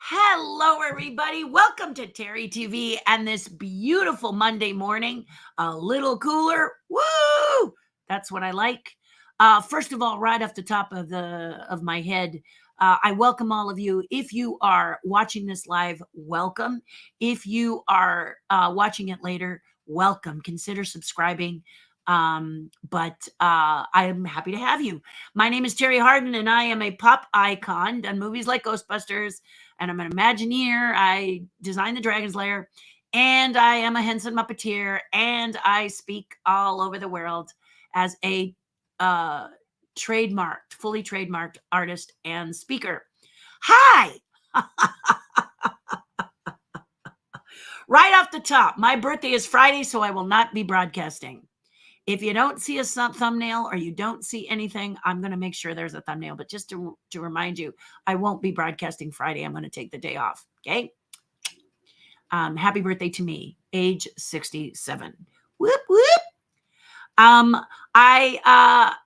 Hello, everybody. Welcome to Terry TV and this beautiful Monday morning. A little cooler. Woo! That's what I like. First of all, right off the top of my head, I welcome all of you. If you are watching this live, welcome. If you are watching it later, welcome. Consider subscribing. But I am happy to have you. My name is Terry Hardin, and I am a pop icon. Done movies like Ghostbusters, and I'm an Imagineer. I designed the Dragon's Lair, and I am a Henson Muppeteer, and I speak all over the world as a fully trademarked artist and speaker. Hi! Right off the top, my birthday is Friday, so I will not be broadcasting. If you don't see a thumbnail or you don't see anything, I'm going to make sure there's a thumbnail. But just to remind you, I won't be broadcasting Friday. I'm going to take the day off. Okay. Happy birthday to me, age 67. Whoop, whoop. I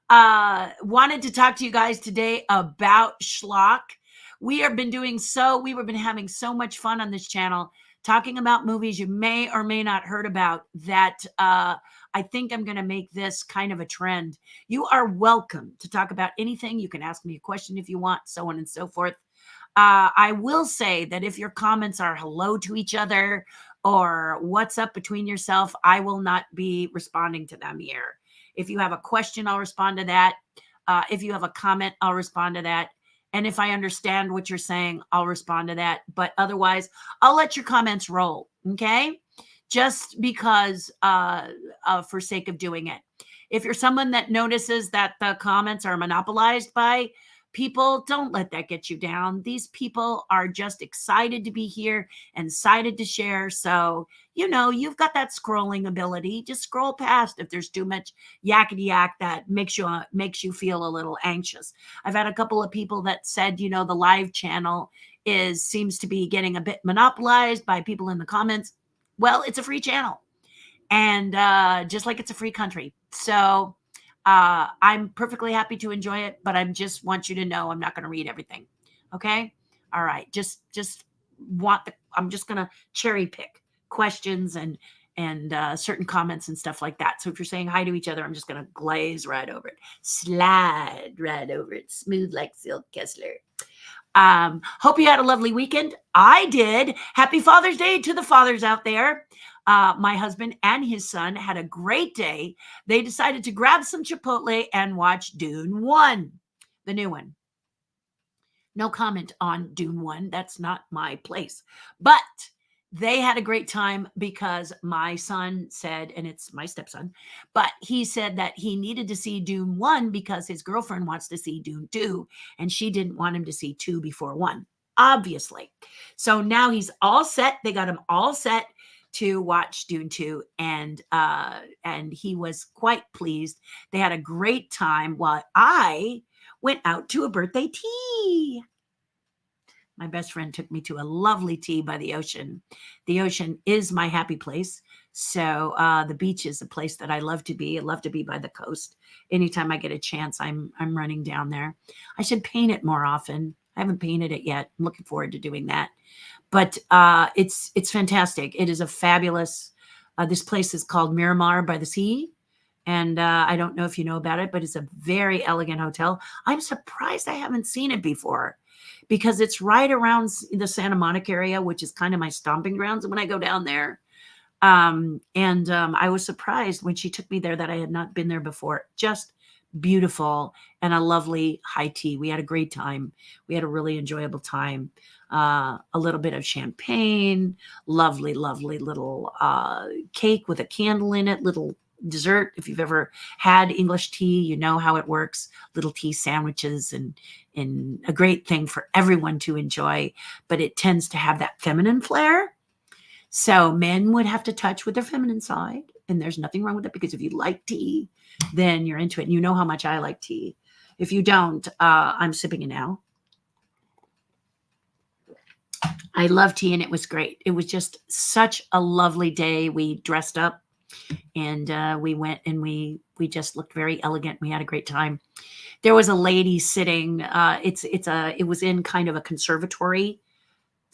wanted to talk to you guys today about Schlock. We've been having so much fun on this channel talking about movies you may or may not heard about that I think I'm going to make this kind of a trend. You are welcome to talk about anything. You can ask me a question if you want, so on and so forth. I will say that if your comments are hello to each other or what's up between yourself, I will not be responding to them here. If you have a question, I'll respond to that. If you have a comment, I'll respond to that. And if I understand what you're saying, I'll respond to that. But otherwise, I'll let your comments roll, okay? Just because for sake of doing it. If you're someone that notices that the comments are monopolized by people, don't let that get you down. These people are just excited to be here and excited to share. So, you've got that scrolling ability. Just scroll past if there's too much yakety yak that makes you feel a little anxious. I've had a couple of people that said, the live channel seems to be getting a bit monopolized by people in the comments. Well, it's a free channel, and just like it's a free country. So I'm perfectly happy to enjoy it, but I just want you to know I'm not going to read everything. Okay. All right. I'm just going to cherry pick questions and certain comments and stuff like that. So if you're saying hi to each other, I'm just going to glaze right over it, slide right over it, smooth like silk Kessler. Hope you had a lovely weekend. I did. Happy Father's Day to the fathers out there. My husband and his son had a great day. They decided to grab some Chipotle and watch Dune 1, the new one. No comment on Dune 1. That's not my place. But they had a great time because my son said, and it's my stepson, but he said that he needed to see Dune 1 because his girlfriend wants to see Dune 2, and she didn't want him to see 2 before 1, obviously. So now he's all set. They got him all set to watch Dune 2, and he was quite pleased. They had a great time while I went out to a birthday tea. My best friend took me to a lovely tea by the ocean. The ocean is my happy place. So the beach is a place that I love to be. I love to be by the coast. Anytime I get a chance, I'm running down there. I should paint it more often. I haven't painted it yet. I'm looking forward to doing that. But it's fantastic. It is a fabulous, this place is called Miramar by the Sea. And I don't know if you know about it, but it's a very elegant hotel. I'm surprised I haven't seen it before, because it's right around the Santa Monica area, which is kind of my stomping grounds when I go down there. I was surprised when she took me there that I had not been there before. Just beautiful, and a lovely high tea. We had a great time. We had a really enjoyable time. A little bit of champagne, lovely, lovely little cake with a candle in it, little dessert. If you've ever had English tea, you know how it works. Little tea sandwiches and a great thing for everyone to enjoy, but it tends to have that feminine flair. So men would have to touch with their feminine side, and there's nothing wrong with it, because if you like tea, then you're into it. And you know how much I like tea. If you don't, I'm sipping it now. I love tea, and it was great. It was just such a lovely day. We dressed up, and we went, and we just looked very elegant. We had a great time. There was a lady sitting. It was in kind of a conservatory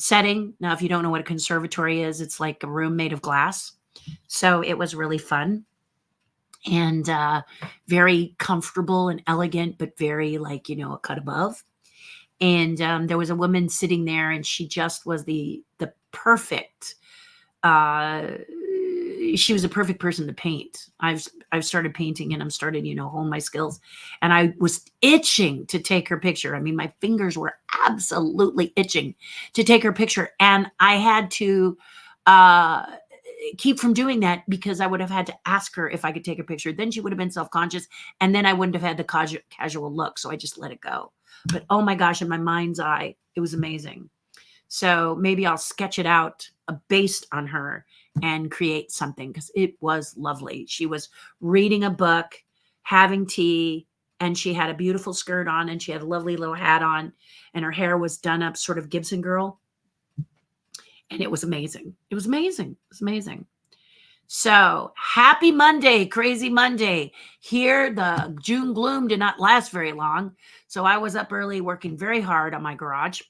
setting. Now, if you don't know what a conservatory is, it's like a room made of glass. So it was really fun and very comfortable and elegant, but very like, a cut above. And there was a woman sitting there, and she just was the perfect she was a perfect person to paint. I've started painting, and I'm started, hone my skills. And I was itching to take her picture. I mean, my fingers were absolutely itching to take her picture. And I had to uh keep from doing that because I would have had to ask her if I could take a picture. Then she would have been self-conscious, and then I wouldn't have had the casual look. So I just let it go. But oh my gosh, in my mind's eye, it was amazing. So maybe I'll sketch it out based on her and create something because it was lovely. She was reading a book, having tea, and she had a beautiful skirt on, and she had a lovely little hat on, and her hair was done up sort of Gibson girl. And it was amazing. It was amazing. It was amazing. So happy Monday, crazy Monday. Here, the June gloom did not last very long. So I was up early working very hard on my garage.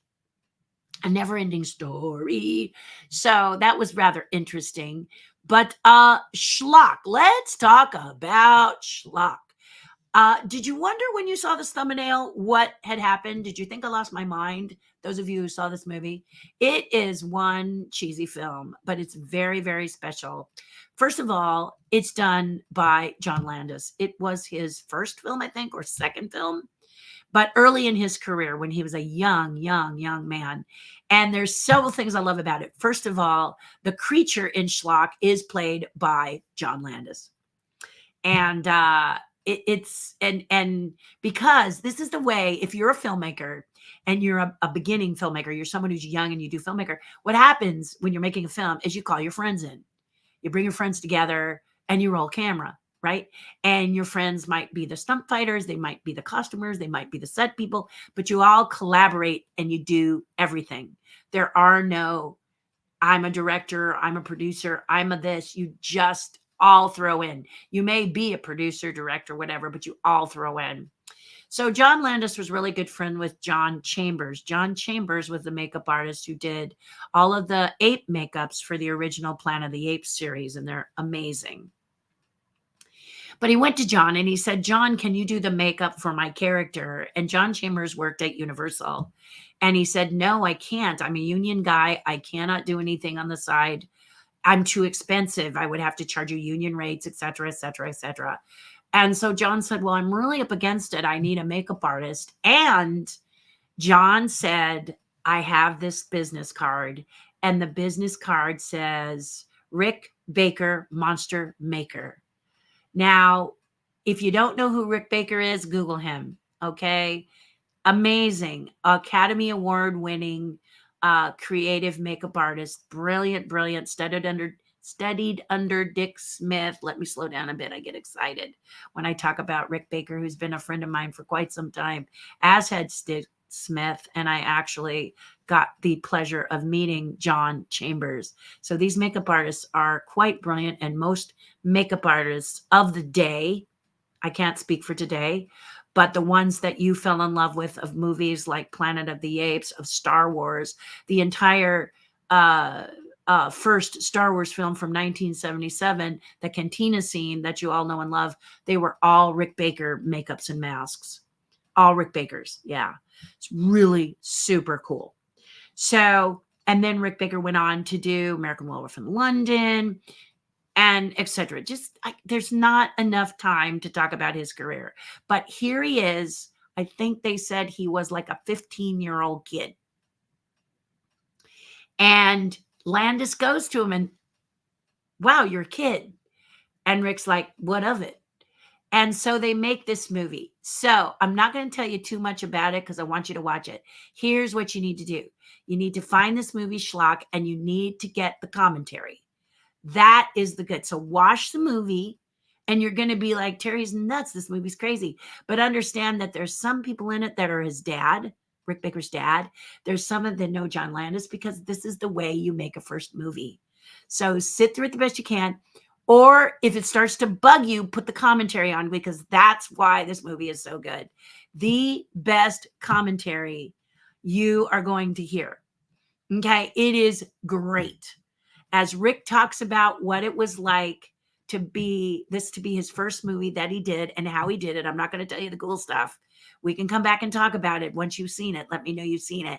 A never-ending story. So that was rather interesting. But schlock. Let's talk about schlock. Did you wonder when you saw this thumbnail what had happened? Did you think I lost my mind? Those of you who saw this movie, it is one cheesy film, but it's very, very special. First of all, it's done by John Landis. It was his first film, I think, or second film, but early in his career when he was a young man. And there's several things I love about it. First of all, the creature in schlock is played by John Landis. And it's because this is the way, if you're a filmmaker and you're a beginning filmmaker, you're someone who's young and you do filmmaker, what happens when you're making a film is you call your friends in. You bring your friends together and you roll camera, right? And your friends might be the stunt fighters, they might be the costumers, they might be the set people, but you all collaborate and you do everything. There are no, I'm a director, I'm a producer, I'm a this. You just all throw in. You may be a producer, director, whatever, but you all throw in. So John Landis was really good friend with John Chambers. John Chambers was the makeup artist who did all of the ape makeups for the original Planet of the Apes series, and they're amazing. But he went to John and he said, John, can you do the makeup for my character? And John Chambers worked at Universal. And he said, no, I can't. I'm a union guy. I cannot do anything on the side. I'm too expensive. I would have to charge you union rates, et cetera, et cetera, et cetera. And so John said, well, I'm really up against it. I need a makeup artist. And John said, I have this business card. And the business card says, Rick Baker, Monster Maker. Now, if you don't know who Rick Baker is, Google him. Okay. Amazing. Academy Award winning creative makeup artist. Brilliant. Studied under Dick Smith. Let me slow down a bit. I get excited when I talk about Rick Baker, who's been a friend of mine for quite some time, as had Dick Smith. And I actually got the pleasure of meeting John Chambers. So these makeup artists are quite brilliant, and most makeup artists of the day, I can't speak for today, but the ones that you fell in love with of movies like Planet of the Apes, of Star Wars, the entire first Star Wars film from 1977, the cantina scene that you all know and love, they were all Rick Baker makeups and masks. All Rick Bakers. Yeah. It's really super cool. So, and then Rick Baker went on to do American Werewolf in London and etc. There's not enough time to talk about his career. But here he is. I think they said he was like a 15-year-old kid. And Landis goes to him and, wow, you're a kid. And Rick's like, what of it? And so they make this movie. So I'm not going to tell you too much about it because I want you to watch it. Here's what you need to do. You need to find this movie Schlock, and you need to get the commentary. That is the good. So watch the movie and you're going to be like, Terry's nuts. This movie's crazy. But understand that there's some people in it that are his dad, Rick Baker's dad. There's some of that know John Landis, because this is the way you make a first movie. So sit through it the best you can. Or if it starts to bug you, put the commentary on, because that's why this movie is so good. The best commentary you are going to hear. Okay. It is great. As Rick talks about what it was like to be his first movie that he did and how he did it. I'm not going to tell you the cool stuff. We can come back and talk about it once you've seen it. Let me know you've seen it.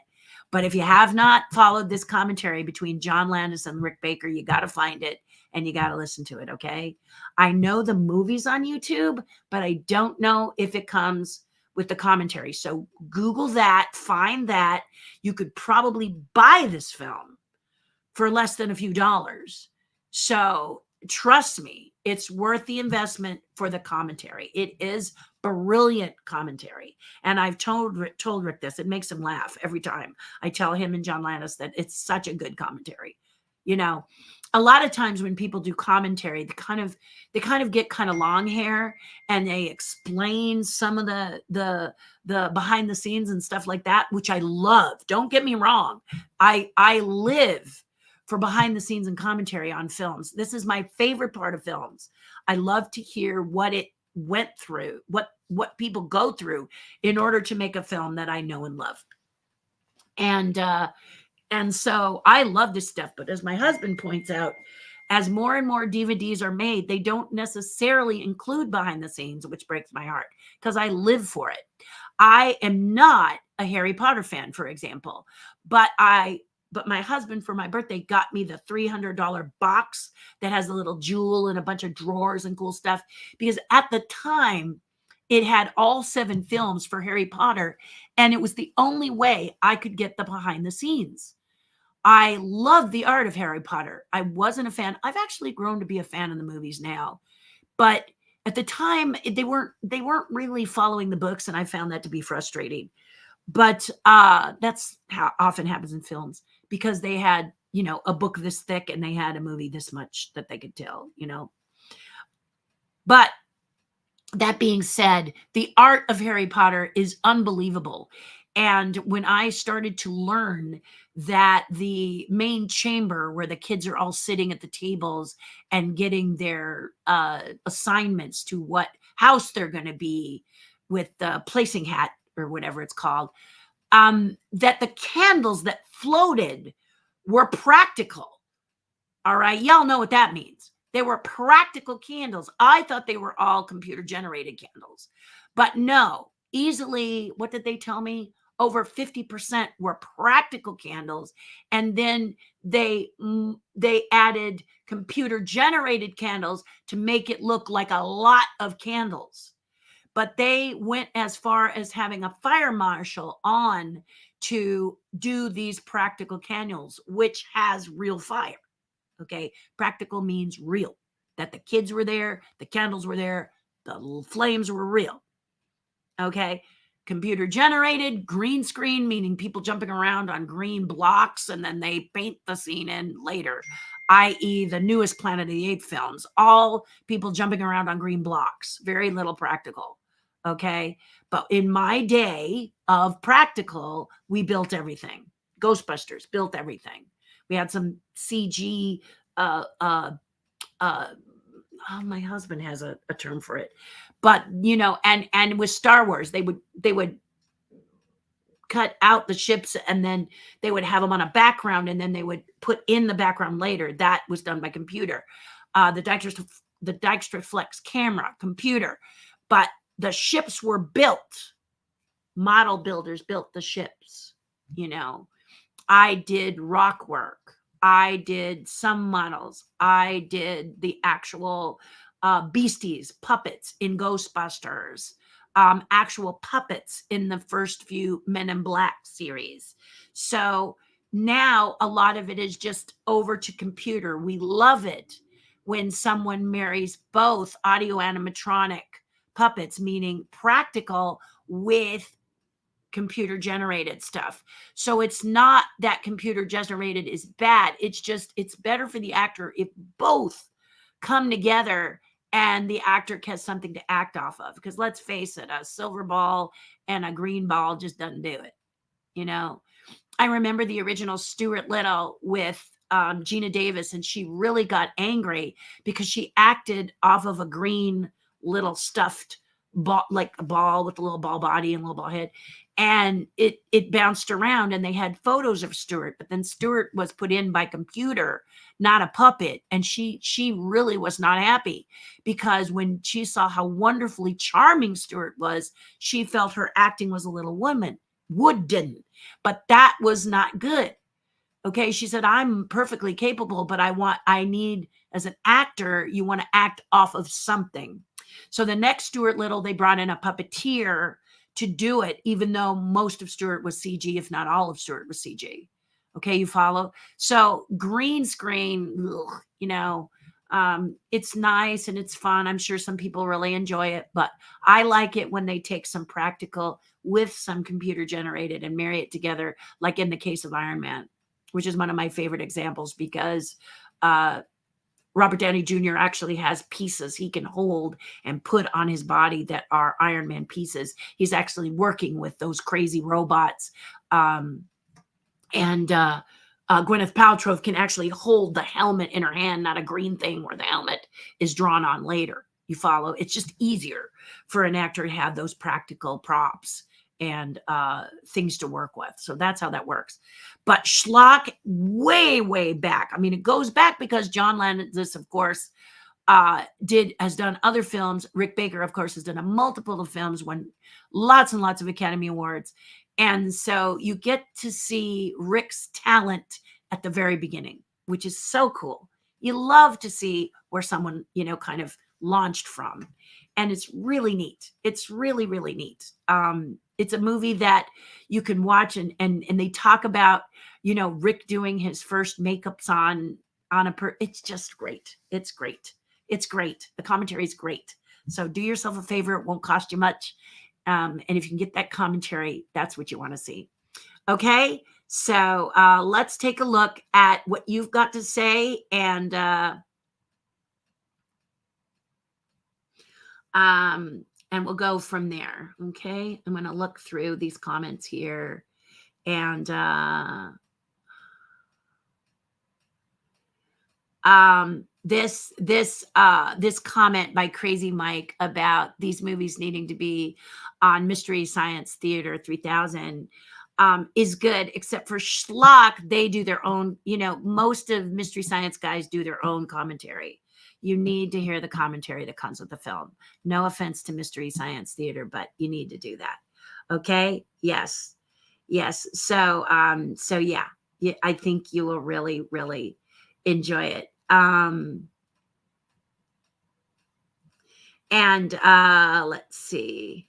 But if you have not followed this commentary between John Landis and Rick Baker, you got to find it and you got to listen to it. Okay. I know the movie's on YouTube, but I don't know if it comes with the commentary. So Google that, find that. You could probably buy this film for less than a few dollars. So trust me, it's worth the investment for the commentary. It is brilliant commentary. And I've told Rick this. It makes him laugh every time I tell him and John Landis that it's such a good commentary. You know, a lot of times when people do commentary, they kind of get kind of long hair and they explain some of the behind the scenes and stuff like that, which I love. Don't get me wrong. I live for behind the scenes and commentary on films. This is my favorite part of films. I love to hear what it went through, what people go through in order to make a film that I know and love. And so I love this stuff. But as my husband points out, as more and more DVDs are made, they don't necessarily include behind the scenes, which breaks my heart because I live for it. I am not a Harry Potter fan, for example, but my husband for my birthday got me the $300 box that has a little jewel and a bunch of drawers and cool stuff, because at the time it had all 7 films for Harry Potter, and it was the only way I could get the behind the scenes. I love the art of Harry Potter. I wasn't a fan. I've actually grown to be a fan of the movies now, but at the time they weren't really following the books, and I found that to be frustrating. But that's how often happens in films, because they had, a book this thick and they had a movie this much that they could tell, But that being said, the art of Harry Potter is unbelievable. And when I started to learn that the main chamber where the kids are all sitting at the tables and getting their assignments to what house they're going to be with the placing hat or whatever it's called, that the candles that floated were practical. All right. Y'all know what that means. They were practical candles. I thought they were all computer generated candles, but no, easily, what did they tell me? Over 50% were practical candles. And then they added computer generated candles to make it look like a lot of candles. But they went as far as having a fire marshal on to do these practical candles, which has real fire. Okay. Practical means real, that the kids were there, the candles were there, the flames were real. Okay. Computer generated, green screen, meaning people jumping around on green blocks and then they paint the scene in later, i.e. the newest Planet of the Apes films, all people jumping around on green blocks, very little practical. Okay. But in my day of practical, we built everything. Ghostbusters built everything. We had some CG, my husband has a term for it, but and with Star Wars, they would cut out the ships and then they would have them on a background and then they would put in the background later. That was done by computer. The Dextraflex camera, computer, but the ships were built. Model builders built the ships. I did rock work. I did some models. I did the actual beasties, puppets in Ghostbusters, actual puppets in the first few Men in Black series. So now a lot of it is just over to computer. We love it when someone marries both audio animatronic puppets, meaning practical with computer generated stuff. So it's not that computer generated is bad. It's just, it's better for the actor if both come together and the actor has something to act off of. Because let's face it, a silver ball and a green ball just doesn't do it. I remember the original Stuart Little with Gina Davis, and she really got angry because she acted off of a green little stuffed ball, like a ball with a little ball body and a little ball head. and it bounced around, and they had photos of Stuart, but then Stuart was put in by computer, not a puppet, and she really was not happy, because when she saw how wonderfully charming Stuart was, she felt her acting was a little wooden, but that was not good. Okay, she said, I'm perfectly capable, but I need, as an actor, you want to act off of something. So the next Stuart Little, they brought in a puppeteer to do it, even though most of Stuart was CG, if not all of Stuart was CG. Okay, you follow? So green screen, it's nice and it's fun. I'm sure some people really enjoy it, but I like it when they take some practical with some computer generated and marry it together, like in the case of Iron Man, which is one of my favorite examples, because Robert Downey Jr. actually has pieces he can hold and put on his body that are Iron Man pieces. He's actually working with those crazy robots. And Gwyneth Paltrow can actually hold the helmet in her hand, not a green thing where the helmet is drawn on later. You follow? It's just easier for an actor to have those practical props and things to work with. So that's how that works. But Schlock, way back. I mean, it goes back because John Landis, of course, has done other films. Rick Baker, of course, has done a multiple of films, won lots and lots of Academy Awards. And so you get to see Rick's talent at the very beginning, which is so cool. You love to see where someone, kind of launched from. And it's really neat. It's really neat. It's a movie that you can watch, and they talk about, Rick doing his first makeups on it's just great. It's great. It's great. The commentary is great. So do yourself a favor. It won't cost you much. And if you can get that commentary, that's what you want to see. Okay. So let's take a look at what you've got to say, and we'll go from there. Okay. I'm going to look through these comments here, and this comment by Crazy Mike about these movies needing to be on Mystery Science Theater 3000 is good, except for Schlock. They do their own, most of Mystery Science guys do their own commentary. You need to hear the commentary that comes with the film. No offense to Mystery Science Theater, but you need to do that. Okay. Yes. So yeah, I think you will really enjoy it. And let's see.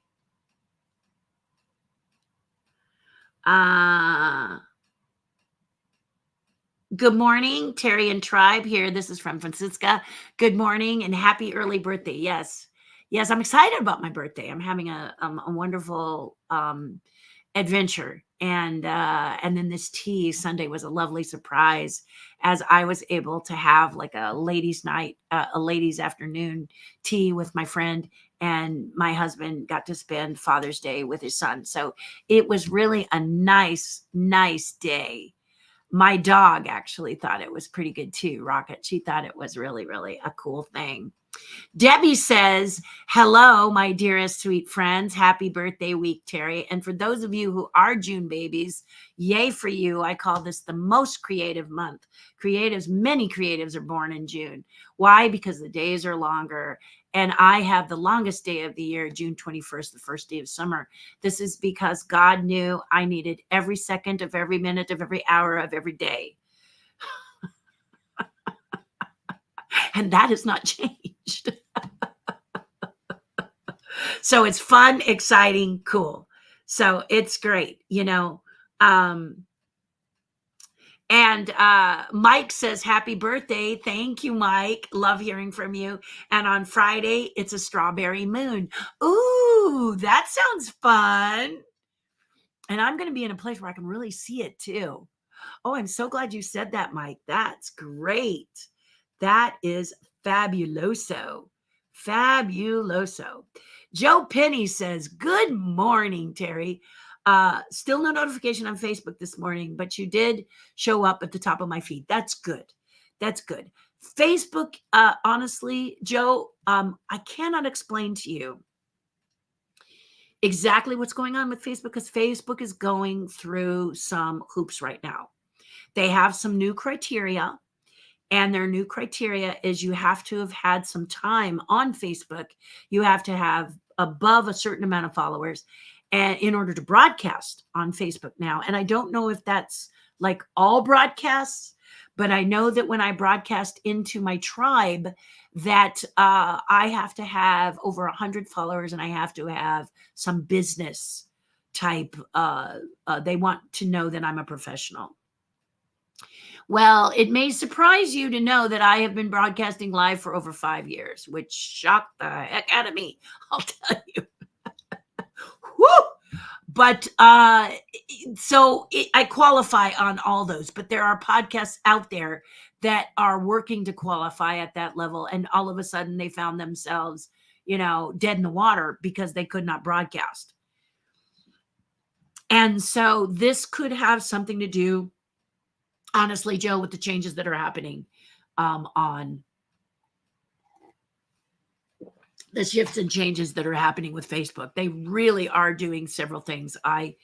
Good morning, Terry and Tribe here. This is from Francisca. Good morning and happy early birthday. Yes, I'm excited about my birthday. I'm having a wonderful adventure, and then this tea Sunday was a lovely surprise, as I was able to have like a ladies' night, a ladies' afternoon tea with my friend, and my husband got to spend Father's Day with his son. So it was really a nice day. My dog actually thought it was pretty good too, Rocket. She thought it was really a cool thing. Debbie says, hello, my dearest sweet friends. Happy birthday week, Terry. And for those of you who are June babies, yay for you. I call this the most creative month. Many creatives are born in June. Why? Because the days are longer. And I have the longest day of the year, June 21st, the first day of summer. This is because God knew I needed every second of every minute of every hour of every day. And that has not changed. So it's fun, exciting, cool. So it's great, And Mike says, happy birthday. Thank you, Mike. Love hearing from you. And on Friday, it's a strawberry moon. Ooh, that sounds fun. And I'm going to be in a place where I can really see it too. Oh, I'm so glad you said that, Mike. That's great. That is fabuloso. Joe Penny says, good morning, Terry. Still no notification on Facebook this morning, but you did show up at the top of my feed. That's good. Facebook, honestly, Joe, I cannot explain to you exactly what's going on with Facebook, because Facebook is going through some hoops right now. They have some new criteria, and their new criteria is you have to have had some time on Facebook. You have to have above a certain amount of followers and in order to broadcast on Facebook now. And I don't know if that's like all broadcasts, but I know that when I broadcast into my tribe, that I have to have over 100 followers and I have to have some business type. They want to know that I'm a professional. Well, it may surprise you to know that I have been broadcasting live for over 5 years, which shocked the heck out of me, I'll tell you. Woo! But I qualify on all those, but there are podcasts out there that are working to qualify at that level, and all of a sudden they found themselves, dead in the water because they could not broadcast. And so this could have something to do, honestly, Joe, with the changes that are happening on the shifts and changes that are happening with Facebook. They really are doing several things. I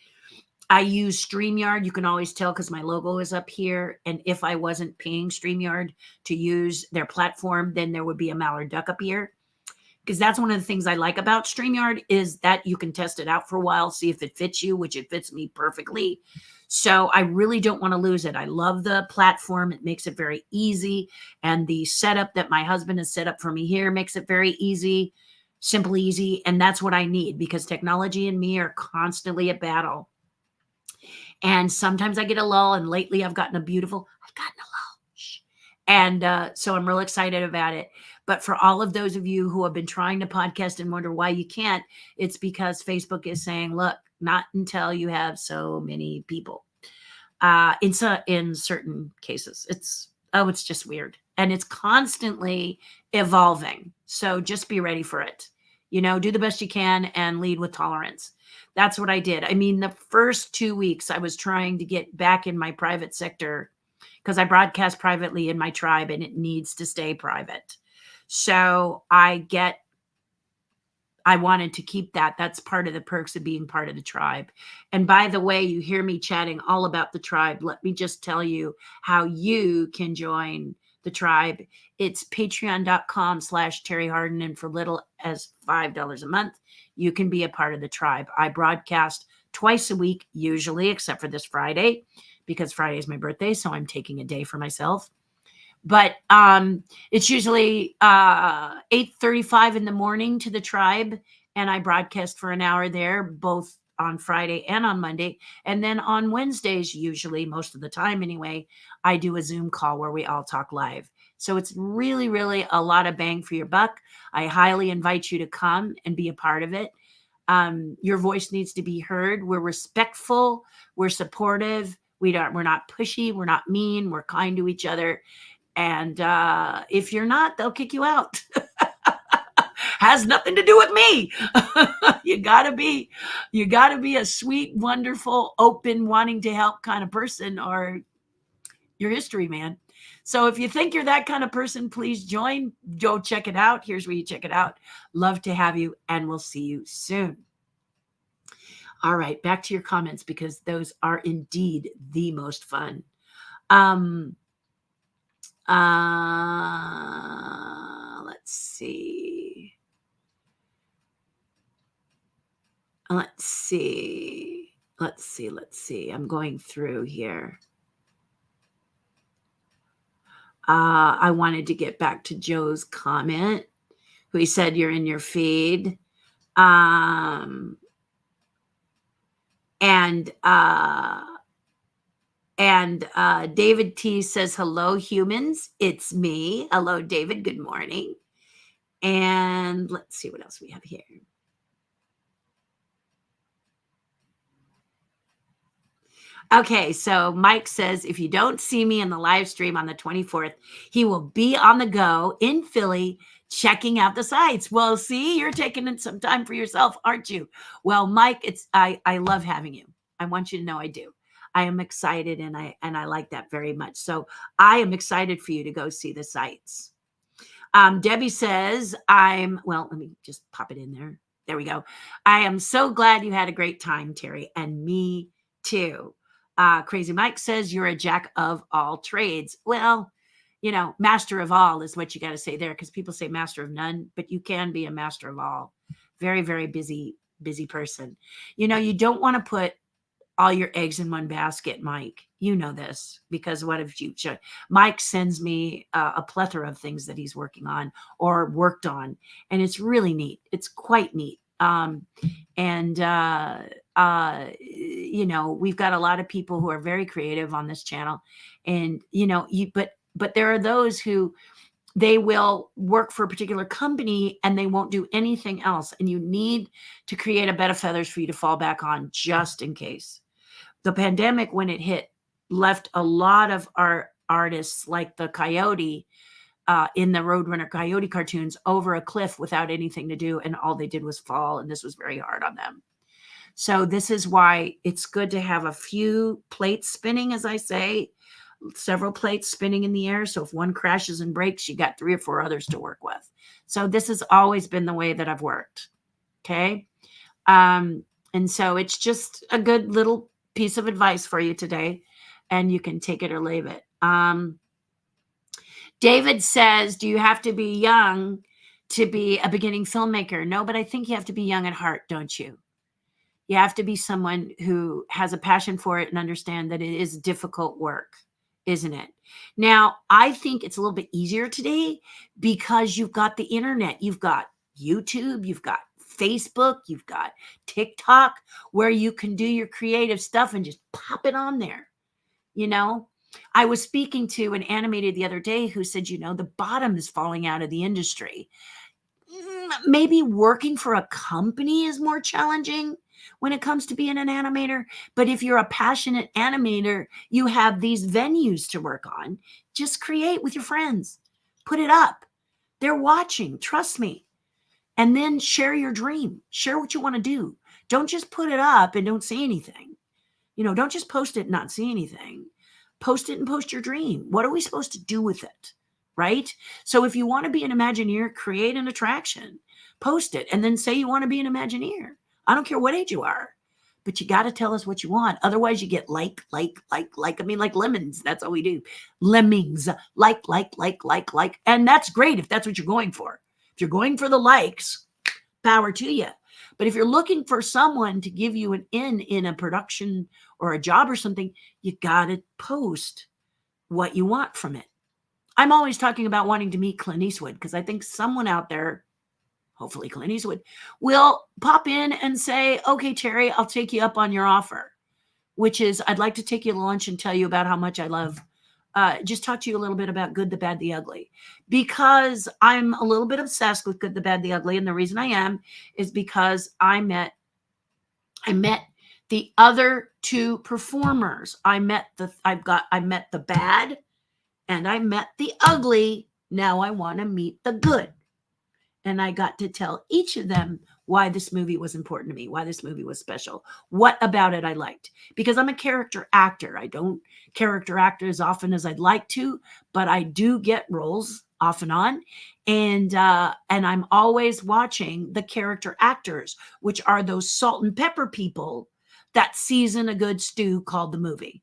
use StreamYard. You can always tell because my logo is up here. And if I wasn't paying StreamYard to use their platform, then there would be a mallard duck up here. Because that's one of the things I like about StreamYard is that you can test it out for a while, see if it fits you, which it fits me perfectly. So I really don't want to lose it. I love the platform. It makes it very easy. And the setup that my husband has set up for me here makes it very easy, simple, easy. And that's what I need because technology and me are constantly at battle. And sometimes I get a lull. And lately I've gotten a lull. And so I'm real excited about it. But for all of those of you who have been trying to podcast and wonder why you can't, it's because Facebook is saying, look, not until you have so many people. In certain cases, it's just weird. And it's constantly evolving. So just be ready for it. Do the best you can and lead with tolerance. That's what I did. I mean, the first 2 weeks I was trying to get back in my private sector because I broadcast privately in my tribe and it needs to stay private. So I wanted to keep that. That's part of the perks of being part of the tribe. And by the way, you hear me chatting all about the tribe. Let me just tell you how you can join the tribe. It's patreon.com/Terri Hardin. And for little as $5 a month, you can be a part of the tribe. I broadcast twice a week, usually, except for this Friday, because Friday is my birthday. So I'm taking a day for myself. But it's usually 8:35 in the morning to the tribe. And I broadcast for an hour there, both on Friday and on Monday. And then on Wednesdays, usually, most of the time anyway, I do a Zoom call where we all talk live. So it's really, really a lot of bang for your buck. I highly invite you to come and be a part of it. Your voice needs to be heard. We're respectful. We're supportive. We're not pushy. We're not mean. We're kind to each other. And if you're not, they'll kick you out. Has nothing to do with me. You gotta be a sweet, wonderful, open, wanting to help kind of person, or your history, man. So if you think you're that kind of person, please join. Go check it out. Here's where you check it out. Love to have you, and we'll see you soon. All right, back to your comments because those are indeed the most fun. Let's see. Let's see. I'm going through here. I wanted to get back to Joe's comment, who he said you're in your feed. And David T says, hello, humans. It's me. Hello, David. Good morning. And let's see what else we have here. Okay, so Mike says, if you don't see me in the live stream on the 24th, he will be on the go in Philly checking out the sites. Well, see, you're taking some time for yourself, aren't you? Well, Mike, I love having you. I want you to know I do. I am excited, and I like that very much. So I am excited for you to go see the sites. Debbie says, well, let me just pop it in there. There we go. I am so glad you had a great time, Terry, and me too. Crazy Mike says you're a jack of all trades. Well, master of all is what you got to say there, because people say master of none, but you can be a master of all. Very, very busy person. You don't want to put all your eggs in one basket, Mike. You know this, because what if Mike sends me a plethora of things that he's working on or worked on, and it's really neat. It's quite neat. And we've got a lot of people who are very creative on this channel, and but there are those who they will work for a particular company and they won't do anything else, and you need to create a bed of feathers for you to fall back on just in case. The pandemic, when it hit, left a lot of our artists like the Coyote in the Roadrunner Coyote cartoons over a cliff without anything to do, and all they did was fall, and this was very hard on them. So this is why it's good to have a few plates spinning, as I say, several plates spinning in the air. So if one crashes and breaks, you got 3 or 4 others to work with. So this has always been the way that I've worked. Okay. And so it's just a good little piece of advice for you today, and you can take it or leave it. David says, do you have to be young to be a beginning filmmaker? No, but I think you have to be young at heart, don't you? You have to be someone who has a passion for it and understand that it is difficult work, isn't it? Now, I think it's a little bit easier today because you've got the internet, you've got YouTube, you've got Facebook, you've got TikTok, where you can do your creative stuff and just pop it on there. I was speaking to an animator the other day who said, the bottom is falling out of the industry. Maybe working for a company is more challenging when it comes to being an animator. But if you're a passionate animator, you have these venues to work on. Just create with your friends. Put it up. They're watching. Trust me. And then share your dream. Share what you want to do. Don't just put it up and don't say anything. Don't just post it and not say anything. Post it and post your dream. What are we supposed to do with it? Right? So if you want to be an Imagineer, create an attraction. Post it and then say you want to be an Imagineer. I don't care what age you are, but you got to tell us what you want. Otherwise, you get like. I mean, like lemons. That's all we do. Lemmings. Like. And that's great if that's what you're going for. If you're going for the likes, power to you. But if you're looking for someone to give you an in a production or a job or something, you got to post what you want from it. I'm always talking about wanting to meet Clint Eastwood because I think someone out there, hopefully Clint Eastwood, will pop in and say, okay, Terry, I'll take you up on your offer, which is I'd like to take you to lunch and tell you about how much I love, just talk to you a little bit about Good, the Bad, the Ugly, because I'm a little bit obsessed with Good, the Bad, the Ugly. And the reason I am is because I met the other 2 performers. I met the bad and I met the ugly. Now I want to meet the good. And I got to tell each of them why this movie was important to me, why this movie was special, what about it I liked. Because I'm a character actor. I don't character act as often as I'd like to, but I do get roles off and on. And I'm always watching the character actors, which are those salt and pepper people that season a good stew called the movie.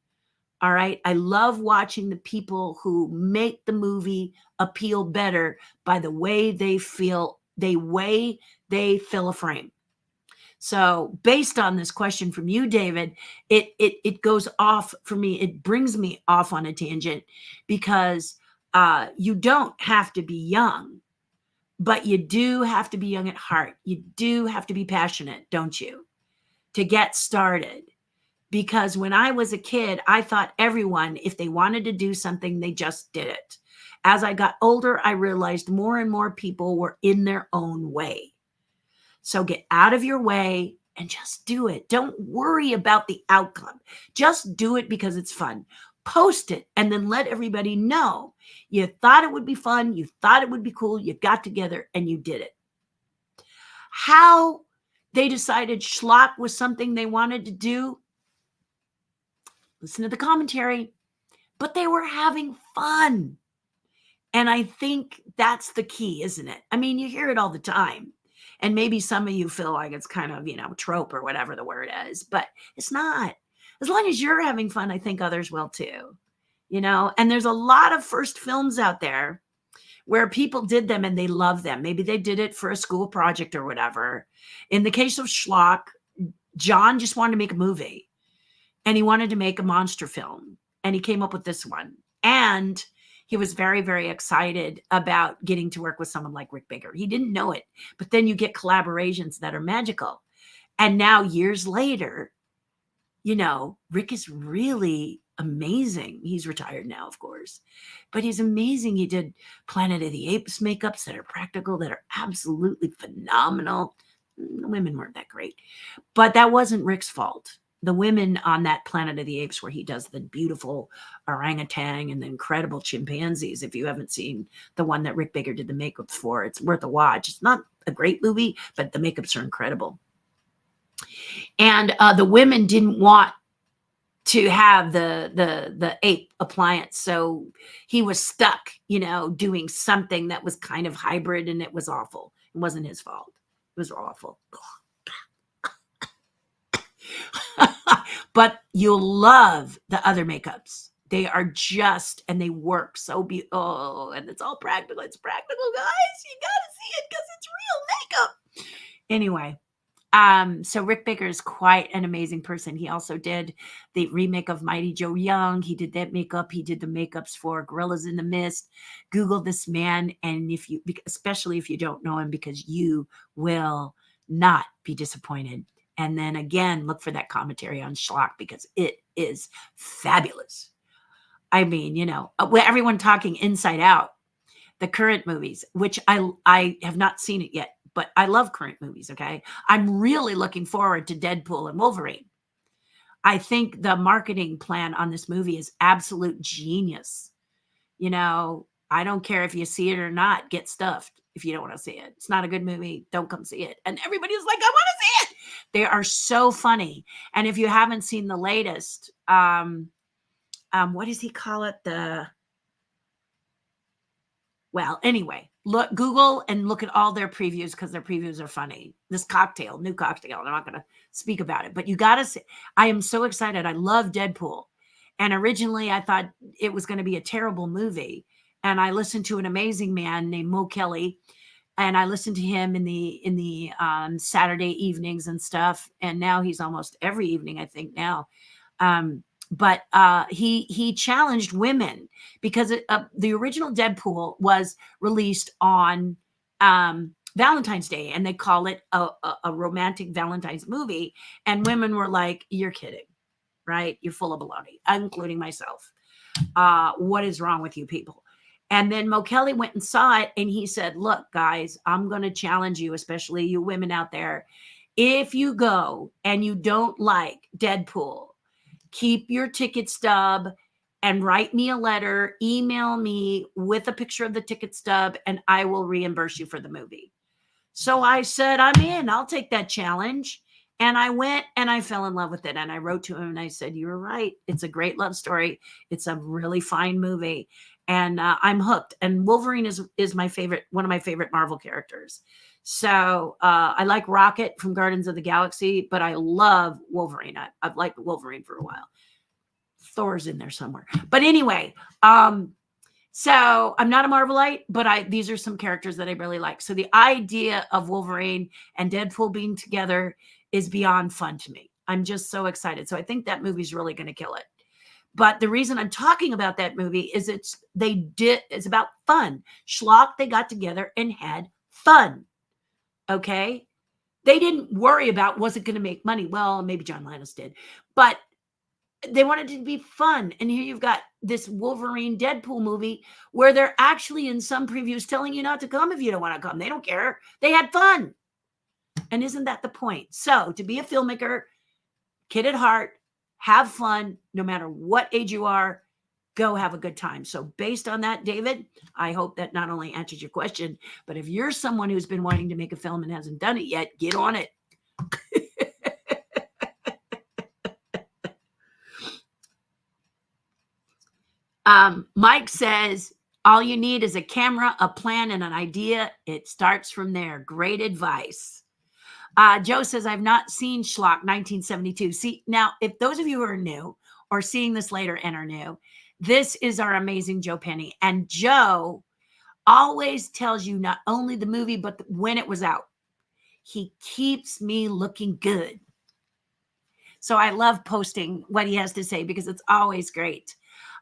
All right. I love watching the people who make the movie appeal better by the way they fill a frame. So based on this question from you, David, it goes off for me. It brings me off on a tangent because you don't have to be young, but you do have to be young at heart. You do have to be passionate, don't you, to get started? Because when I was a kid, I thought everyone, if they wanted to do something, they just did it. As I got older, I realized more and more people were in their own way. So get out of your way and just do it. Don't worry about the outcome. Just do it because it's fun. Post it and then let everybody know you thought it would be fun. You thought it would be cool. You got together and you did it. How they decided schlock was something they wanted to do, listen to the commentary, but they were having fun. And I think that's the key, isn't it? I mean, you hear it all the time. And maybe some of you feel like it's kind of, trope or whatever the word is, but it's not. As long as you're having fun, I think others will too. And there's a lot of first films out there where people did them and they love them. Maybe they did it for a school project or whatever. In the case of Schlock, John just wanted to make a movie and he wanted to make a monster film. And he came up with this one. And he was very, very excited about getting to work with someone like Rick Baker. He didn't know it, but then you get collaborations that are magical. And now years later, Rick is really amazing. He's retired now, of course, but he's amazing. He did Planet of the Apes makeups that are practical, that are absolutely phenomenal. The women weren't that great, but that wasn't Rick's fault. The women on that Planet of the Apes, where he does the beautiful orangutan and the incredible chimpanzees. If you haven't seen the one that Rick Baker did the makeups for, it's worth a watch. It's not a great movie, but the makeups are incredible. And the women didn't want to have the ape appliance, so he was stuck, doing something that was kind of hybrid, and it was awful. It wasn't his fault. It was awful. But you'll love the other makeups. They are just, and they work so beautiful. Oh, and it's all practical. It's practical, guys. You gotta see it because it's real makeup. Anyway, so Rick Baker is quite an amazing person. He also did the remake of Mighty Joe Young. He did that makeup. He did the makeups for Gorillas in the Mist. Google this man, and especially if you don't know him, because you will not be disappointed. And then again, look for that commentary on Schlock, because it is fabulous. I mean, everyone talking Inside Out, the current movies, which I have not seen it yet, but I love current movies, okay? I'm really looking forward to Deadpool and Wolverine. I think the marketing plan on this movie is absolute genius. I don't care if you see it or not, get stuffed if you don't want to see it. It's not a good movie, don't come see it. And everybody's like, I want to see it. They are so funny. And if you haven't seen the latest, what does he call it? Well, anyway, Google and look at all their previews, because their previews are funny. This new cocktail, I'm not going to speak about it, but you got to see. I am so excited. I love Deadpool. And originally I thought it was going to be a terrible movie. And I listened to an amazing man named Mo Kelly, and I listened to him in the Saturday evenings and stuff. And now he's almost every evening, I think now. But he challenged women, because the original Deadpool was released on Valentine's Day, and they call it a romantic Valentine's movie. And women were like, you're kidding, right? You're full of baloney, including myself. What is wrong with you people? And then Mo Kelly went and saw it, and he said, look, guys, I'm going to challenge you, especially you women out there. If you go and you don't like Deadpool, keep your ticket stub and write me a letter, email me with a picture of the ticket stub, and I will reimburse you for the movie. So I said, I'm in. I'll take that challenge. And I went and I fell in love with it. And I wrote to him and I said, you were right. It's a great love story. It's a really fine movie. And I'm hooked. And Wolverine is my favorite, one of my favorite Marvel characters. So I like Rocket from Guardians of the Galaxy, but I love Wolverine. I've liked Wolverine for a while. Thor's in there somewhere. But anyway, so I'm not a Marvelite, but these are some characters that I really like. So the idea of Wolverine and Deadpool being together is beyond fun to me. I'm just so excited. So I think that movie's really going to kill it. But the reason I'm talking about that movie is it's about fun. Schlock, they got together and had fun. Okay? They didn't worry about, was it going to make money? Well, maybe John Linus did. But they wanted it to be fun. And here you've got this Wolverine Deadpool movie where they're actually in some previews telling you not to come if you don't want to come. They don't care. They had fun. And isn't that the point? So to be a filmmaker, kid at heart, have fun, no matter what age you are, go have a good time. So based on that, David, I hope that not only answers your question, but if you're someone who's been wanting to make a film and hasn't done it yet, get on it. Mike says, All you need is a camera, a plan, and an idea. It starts from there. Great advice. Joe says, I've not seen Schlock 1972. See, now, if those of you who are new or seeing this later and are new, this is our amazing Joe Penny. And Joe always tells you not only the movie, but when it was out. He keeps me looking good. So I love posting what he has to say because it's always great.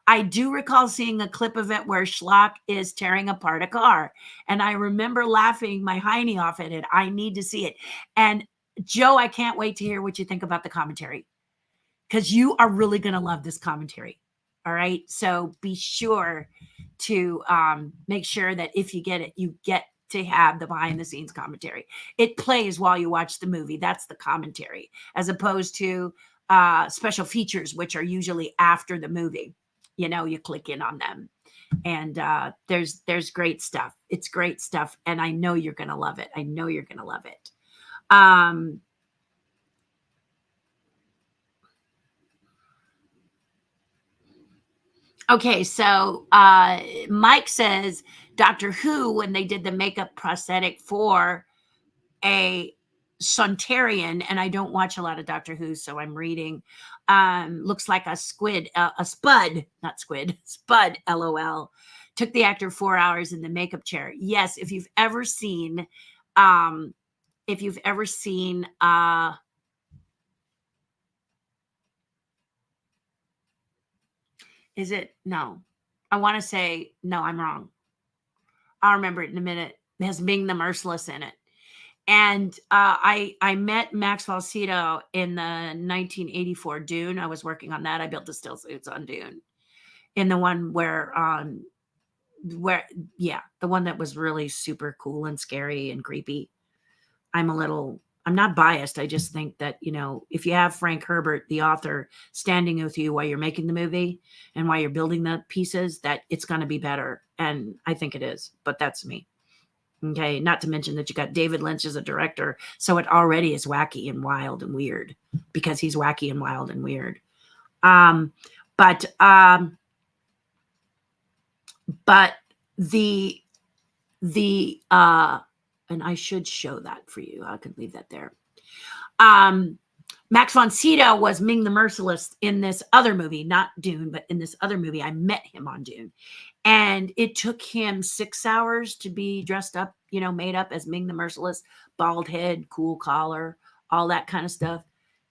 I do recall seeing a clip of it where Schlock is tearing apart a car. And I remember laughing my hiney off at it. I need to see it. And Joe, I can't wait to hear what you think about the commentary, because you are really going to love this commentary. All right. So be sure to make sure that if you get it, you get to have the behind the scenes commentary. It plays while you watch the movie. That's the commentary, as opposed to special features, which are usually after the movie. You know, you click in on them, and there's great stuff. It's great stuff, and I know you're going to love it. I know you're going to love it. Okay, so Mike says Doctor Who, when they did the makeup prosthetic for a Sontarian, and I don't watch a lot of Doctor Who, so I'm reading. Looks like a squid, a spud, not squid, spud. LOL. Took the actor 4 hours in the makeup chair. Yes, if you've ever seen, um, if you've ever seen, is it no? I want to say no. I'm wrong. I'll remember it in a minute. It has Ming the Merciless in it. And I met Max Falsito in the 1984 Dune. I was working on that. I built the still suits on Dune, in the one where yeah, the one that was really super cool and scary and creepy. I'm not biased. I just think that, you know, if you have Frank Herbert, the author, standing with you while you're making the movie and while you're building the pieces, that it's going to be better. And I think it is, but that's me. Okay, not to mention that you got David Lynch as a director, so it already is wacky and wild and weird because he's wacky and wild and weird. But the and I should show that for you. I could leave that there. Max von Sydow was Ming the Merciless in this other movie, not Dune, but in this other movie. I met him on Dune. And it took him 6 hours to be dressed up, you know, made up as Ming the Merciless, bald head, cool collar, all that kind of stuff.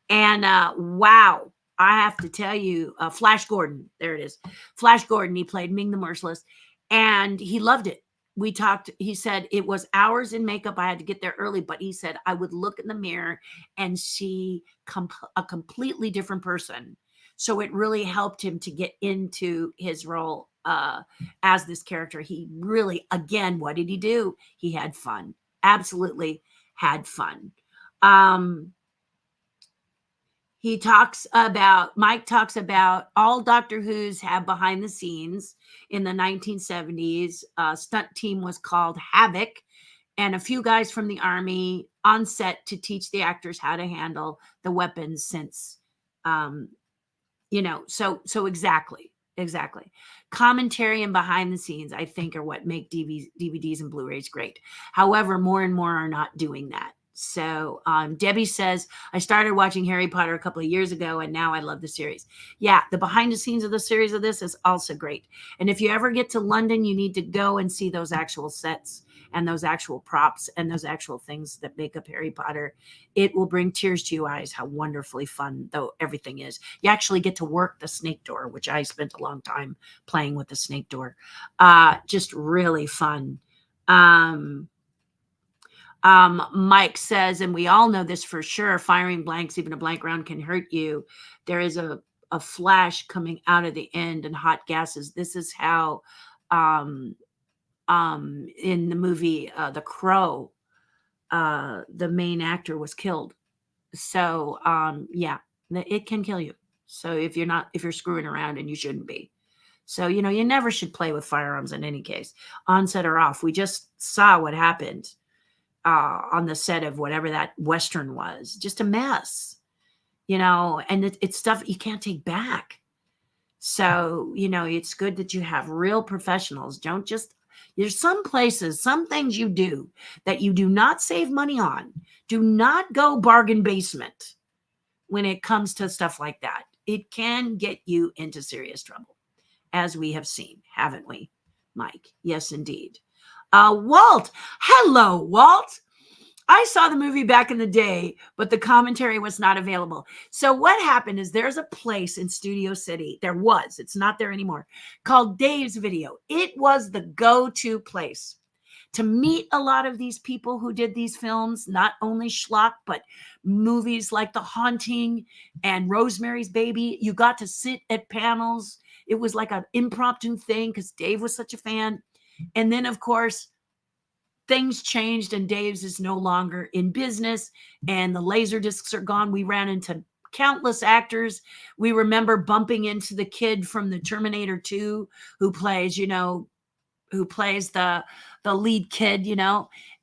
And wow, I have to tell you, Flash Gordon, there it is. Flash Gordon, he played Ming the Merciless, and he loved it. We talked, he said it was hours in makeup. I had to get there early, but he said I would look in the mirror and see a completely different person. So it really helped him to get into his role as this character. He really, again, what did he do? He had fun. Absolutely had fun. Mike talks about all Doctor Who's have behind the scenes. In the 1970s, stunt team was called Havoc, and a few guys from the army on set to teach the actors how to handle the weapons, since you know, so exactly. Commentary and behind the scenes, I think, are what make DVDs and Blu-rays great. However, more and more are not doing that. So Debbie says, I started watching Harry Potter a couple of years ago, and now I love the series. Yeah, the behind the scenes of the series of this is also great. And if you ever get to London, you need to go and see those actual sets and those actual props and those actual things that make up Harry Potter. It will bring tears to your eyes how wonderfully fun though everything is. You actually get to work the snake door, which I spent a long time playing with the snake door. Just really fun. Mike says, and we all know this for sure, firing blanks, even a blank round, can hurt you. There is a flash coming out of the end and hot gases. This is how in the movie The Crow, the main actor was killed. So yeah, it can kill you. So if you're screwing around, and you shouldn't be. So, you know, you never should play with firearms in any case, on set or off. We just saw what happened on the set of whatever that Western was. Just a mess, you know, and it's stuff you can't take back. So, it's good that you have real professionals. Don't just, there's some places, some things you do that you do not save money on. Do not go bargain basement when it comes to stuff like that. It can get you into serious trouble, as we have seen, haven't we, Mike? Yes, indeed. Walt. Hello, Walt. I saw the movie back in the day, but the commentary was not available. So what happened is there's a place in Studio City. It's not there anymore, called Dave's Video. It was the go-to place to meet a lot of these people who did these films, not only schlock, but movies like The Haunting and Rosemary's Baby. You got to sit at panels. It was like an impromptu thing because Dave was such a fan. And then, of course, things changed and Dave's is no longer in business and the laser discs are gone. We ran into countless actors. We remember bumping into the kid from the Terminator 2 who plays the lead kid,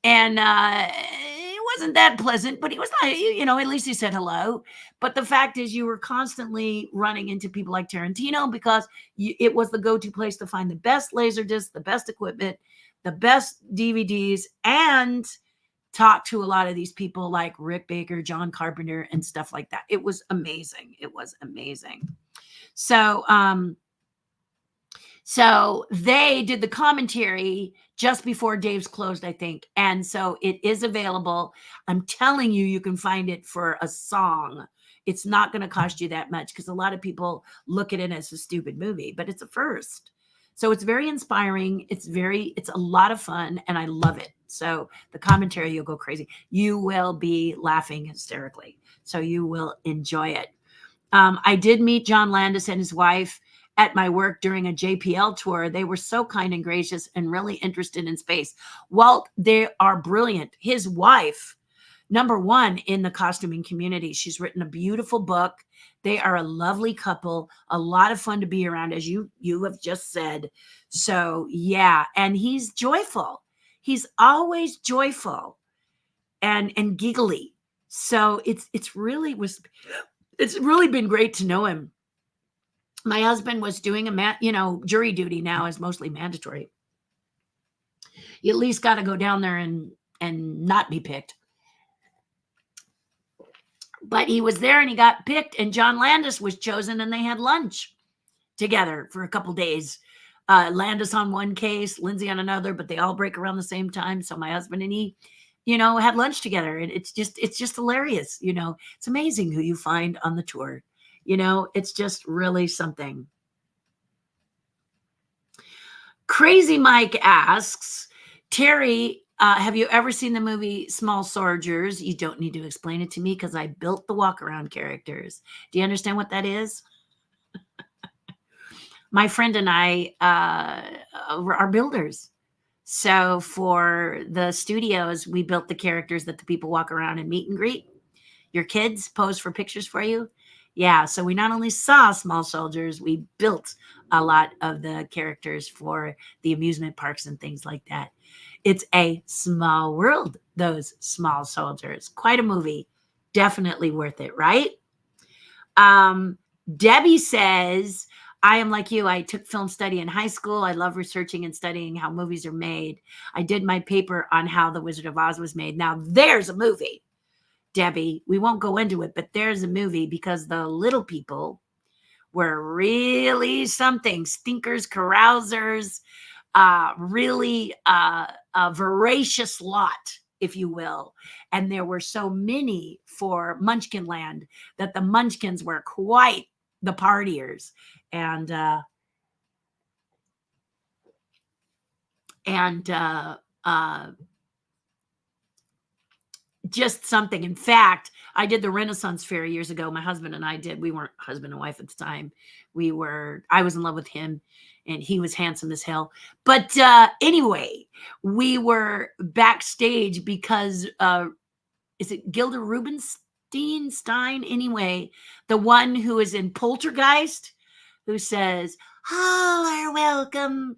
and it wasn't that pleasant, but he was not, at least he said hello. But the fact is you were constantly running into people like Tarantino because it was the go-to place to find the best laser discs, the best equipment, the best DVDs, and talk to a lot of these people like Rick Baker, John Carpenter, and stuff like that. It was amazing. It was amazing. So they did the commentary just before Dave's closed, I think. And so it is available. I'm telling you, you can find it for a song. It's not going to cost you that much because a lot of people look at it as a stupid movie, but it's a first. So it's very inspiring. It's a lot of fun and I love it. So the commentary, you'll go crazy. You will be laughing hysterically. So you will enjoy it. I did meet John Landis and his wife at my work during a JPL tour. They were so kind and gracious and really interested in space. Walt, they are brilliant. His wife, number one in the costuming community. She's written a beautiful book. They are a lovely couple, a lot of fun to be around, as you have just said. So yeah, and he's joyful. He's always joyful and giggly. So it's really been great to know him. My husband was doing jury duty now is mostly mandatory. You at least got to go down there and not be picked. But he was there and he got picked and John Landis was chosen and they had lunch together for a couple days. Landis on one case, Lindsay on another, but they all break around the same time. So my husband and he, had lunch together and it's just hilarious. It's amazing who you find on the tour. It's just really something. Crazy Mike asks, Terry, have you ever seen the movie Small Soldiers? You don't need to explain it to me because I built the walk-around characters. Do you understand what that is? My friend and I are builders. So for the studios, we built the characters that the people walk around and meet and greet. Your kids pose for pictures for you. Yeah, so we not only saw Small Soldiers, we built a lot of the characters for the amusement parks and things like that. It's a small world, those Small Soldiers. Quite a movie. Definitely worth it, right? Debbie says, I am like you. I took film study in high school. I love researching and studying how movies are made. I did my paper on how The Wizard of Oz was made. Now there's a movie. Debbie, we won't go into it, but there's a movie because the little people were really something. Stinkers, carousers, really a voracious lot, if you will. And there were so many for Munchkin Land that the Munchkins were quite the partiers. And just something. In fact, I did the Renaissance Fair years ago. My husband and I did. We weren't husband and wife at the time. I was in love with him and he was handsome as hell. But anyway, we were backstage because is it Gilda Rubinstein? Anyway, the one who is in Poltergeist, who says, all are welcome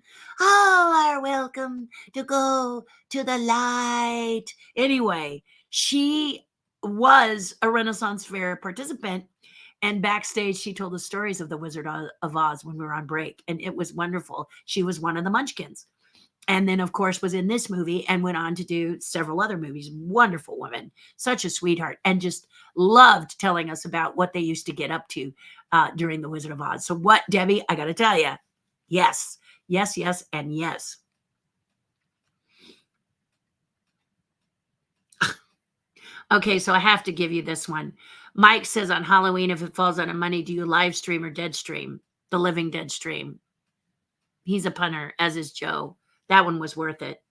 to go to the light. Anyway, she was a Renaissance Fair participant And backstage, she told the stories of the Wizard of Oz when we were on break, and it was wonderful. She was one of the Munchkins. And then, of course, was in this movie and went on to do several other movies. Wonderful woman, such a sweetheart, and just loved telling us about what they used to get up to during the Wizard of Oz. So what, Debbie, I got to tell you, yes, yes, yes, and yes. Okay, so I have to give you this one. Mike says on Halloween, if it falls on a Monday, do you live stream or dead stream? The Living Dead stream. He's a punter, as is Joe. That one was worth it.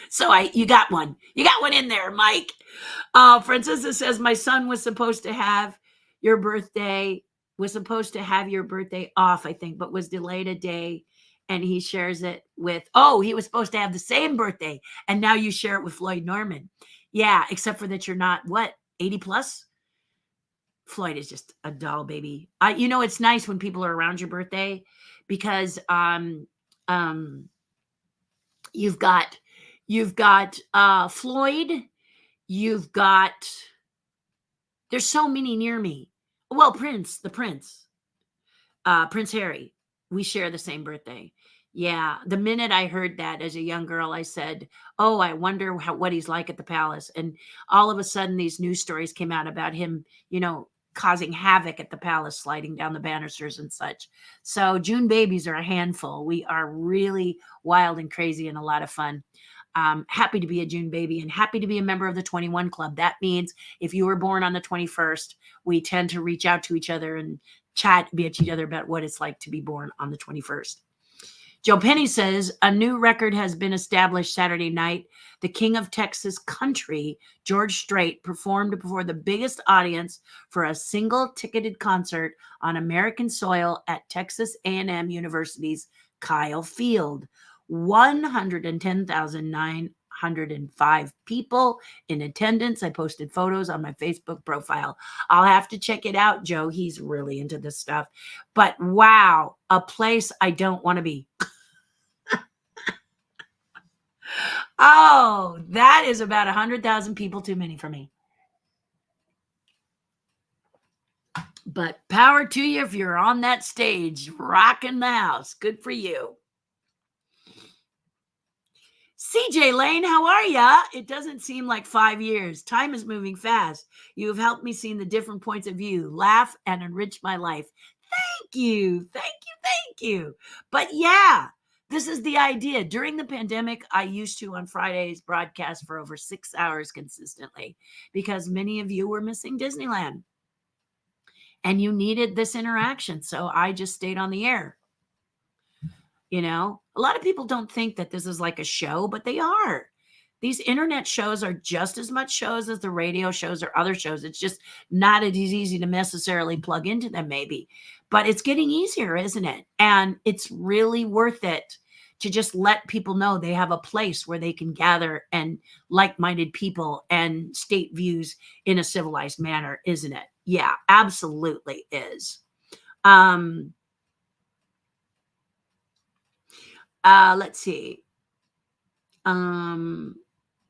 So you got one. You got one in there, Mike. Francisca says, my son was supposed to have your birthday off, I think, but was delayed a day. And he shares it with, he was supposed to have the same birthday. And now you share it with Floyd Norman. Yeah, except for that you're not, 80 plus? Floyd is just a doll baby. It's nice when people are around your birthday because you've got Floyd, there's so many near me. Well, Prince Harry, we share the same birthday. Yeah, the minute I heard that as a young girl, I said, I wonder what he's like at the palace. And all of a sudden, these news stories came out about him, causing havoc at the palace, sliding down the banisters and such. So June babies are a handful. We are really wild and crazy and a lot of fun. Happy to be a June baby and happy to be a member of the 21 Club. That means if you were born on the 21st, we tend to reach out to each other and chat with each other about what it's like to be born on the 21st. Joe Penny says, a new record has been established Saturday night. The King of Texas Country, George Strait, performed before the biggest audience for a single ticketed concert on American soil at Texas A&M University's Kyle Field. 110,905 people in attendance. I posted photos on my Facebook profile. I'll have to check it out, Joe. He's really into this stuff. But wow, a place I don't want to be. That is about 100,000 people too many for me. But power to you if you're on that stage, rocking the house. Good for you. CJ Lane, how are ya? It doesn't seem like 5 years. Time is moving fast. You have helped me see the different points of view, laugh, and enrich my life. Thank you. Thank you. Thank you. But yeah, this is the idea. During the pandemic, I used to on Fridays broadcast for over 6 hours consistently because many of you were missing Disneyland and you needed this interaction. So I just stayed on the air. A lot of people don't think that this is like a show, but they are. These internet shows are just as much shows as the radio shows or other shows. It's just not as easy to necessarily plug into them, maybe. But it's getting easier, isn't it? And it's really worth it to just let people know they have a place where they can gather and like-minded people and state views in a civilized manner, isn't it? Yeah, absolutely is. Let's see.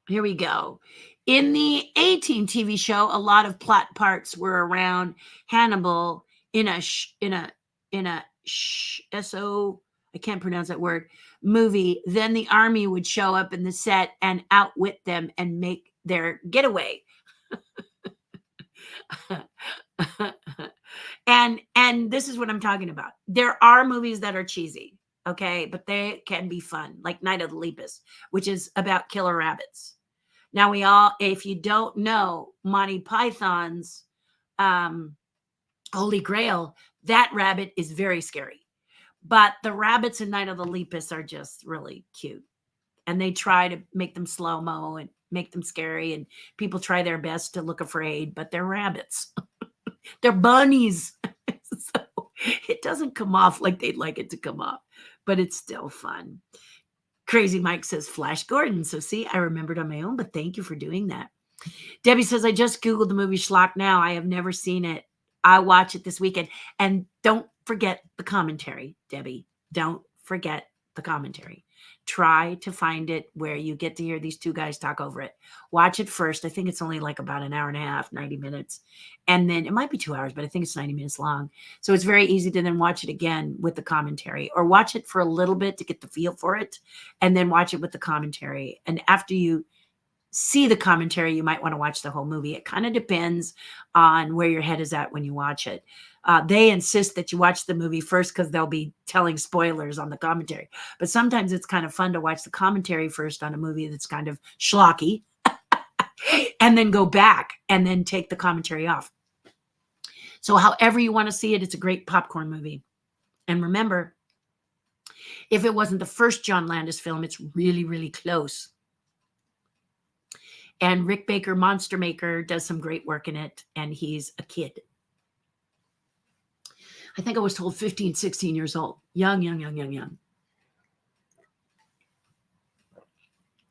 Here we go. In the A-Team TV show, a lot of plot parts were around Hannibal in a I can't pronounce that word, movie. Then the army would show up in the set and outwit them and make their getaway. And this is what I'm talking about. There are movies that are cheesy. Okay, but they can be fun, like Night of the Lepus, which is about killer rabbits. Now if you don't know Monty Python's Holy Grail, that rabbit is very scary. But the rabbits in Night of the Lepus are just really cute. And they try to make them slow-mo and make them scary. And people try their best to look afraid, but they're rabbits. They're bunnies. So it doesn't come off like they'd like it to come off. But it's still fun. Crazy Mike says Flash Gordon. So see, I remembered on my own, but thank you for doing that. Debbie says, I just Googled the movie Schlock Now. I have never seen it. I'll watch it this weekend. And don't forget the commentary, Debbie. Don't forget the commentary. Try to find it where you get to hear these two guys talk over it. Watch it first. I think it's only like about an hour and a half, 90 minutes. And then it might be 2 hours, but I think it's 90 minutes long. So it's very easy to then watch it again with the commentary, or watch it for a little bit to get the feel for it, and then watch it with the commentary. And after you see the commentary, you might want to watch the whole movie. It kind of depends on where your head is at when you watch it. They insist that you watch the movie first because they'll be telling spoilers on the commentary. But sometimes it's kind of fun to watch the commentary first on a movie that's kind of schlocky, and then go back and then take the commentary off. So however you want to see it, it's a great popcorn movie. And remember, if it wasn't the first John Landis film, it's really, really close. And Rick Baker, Monster Maker, does some great work in it, and he's a kid. I think I was told 15, 16 years old. Young.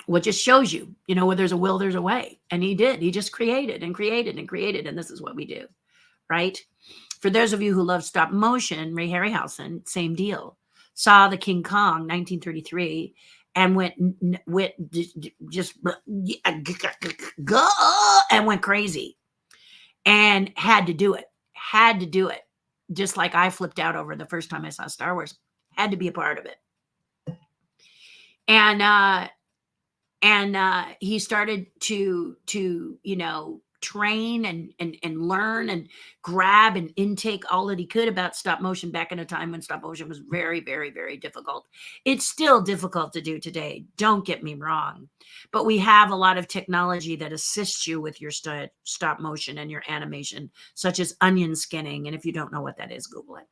What just shows you, where there's a will, there's a way. And he did. He just created, and this is what we do, right? For those of you who love stop motion, Ray Harryhausen, same deal. Saw the King Kong, 1933, and went went crazy, and had to do it. Just like I flipped out over the first time I saw Star Wars. Had to be a part of it. And he started to train and learn and grab and intake all that he could about stop motion back in a time when stop motion was very, very, very difficult. It's still difficult to do today. Don't get me wrong. But we have a lot of technology that assists you with your stop motion and your animation, such as onion skinning. And if you don't know what that is, Google it.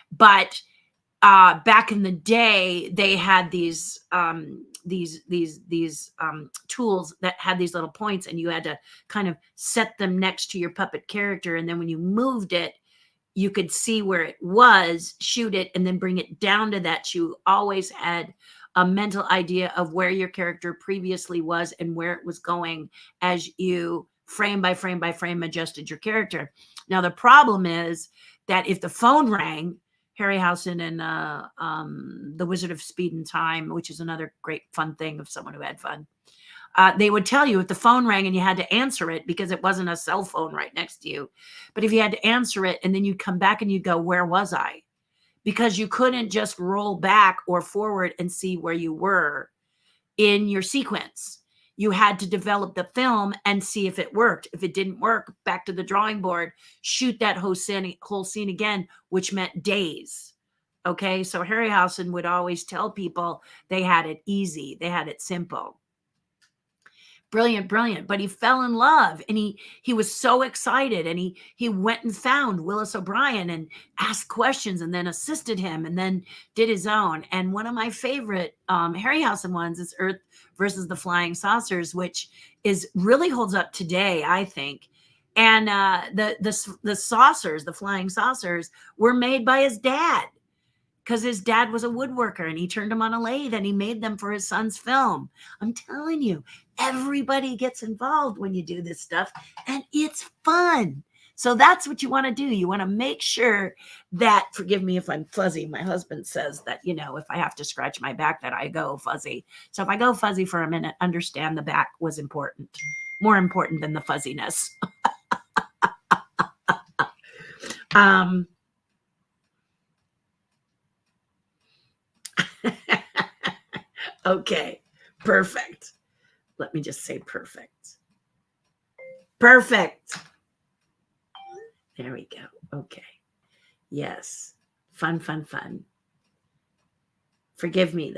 But back in the day, they had these tools that had these little points, and you had to kind of set them next to your puppet character. And then when you moved it, you could see where it was, shoot it, and then bring it down to that. You always had a mental idea of where your character previously was and where it was going as you frame by frame by frame adjusted your character. Now, the problem is that if the phone rang, Harryhausen and The Wizard of Speed and Time, which is another great fun thing of someone who had fun. They would tell you if the phone rang and you had to answer it, because it wasn't a cell phone right next to you. But if you had to answer it, and then you'd come back and you'd go, where was I? Because you couldn't just roll back or forward and see where you were in your sequence. You had to develop the film and see if it worked. If it didn't work, back to the drawing board, shoot that whole scene again, which meant days. Okay, so Harryhausen would always tell people they had it easy, they had it simple. Brilliant. But he fell in love, and he was so excited, and he went and found Willis O'Brien and asked questions, and then assisted him, and then did his own. And one of my favorite Harryhausen ones is Earth versus the Flying Saucers, which is really holds up today, I think. And the saucers, the flying saucers, were made by his dad, because his dad was a woodworker, and he turned them on a lathe, and he made them for his son's film. I'm telling you, everybody gets involved when you do this stuff, and it's fun. So that's what you want to do. You want to make sure that, forgive me if I'm fuzzy, my husband says that, if I have to scratch my back, that I go fuzzy. So if I go fuzzy for a minute, understand the back was important, more important than the fuzziness. Okay, perfect. Let me just say perfect. Perfect. There we go. Okay. Yes. Fun. Forgive me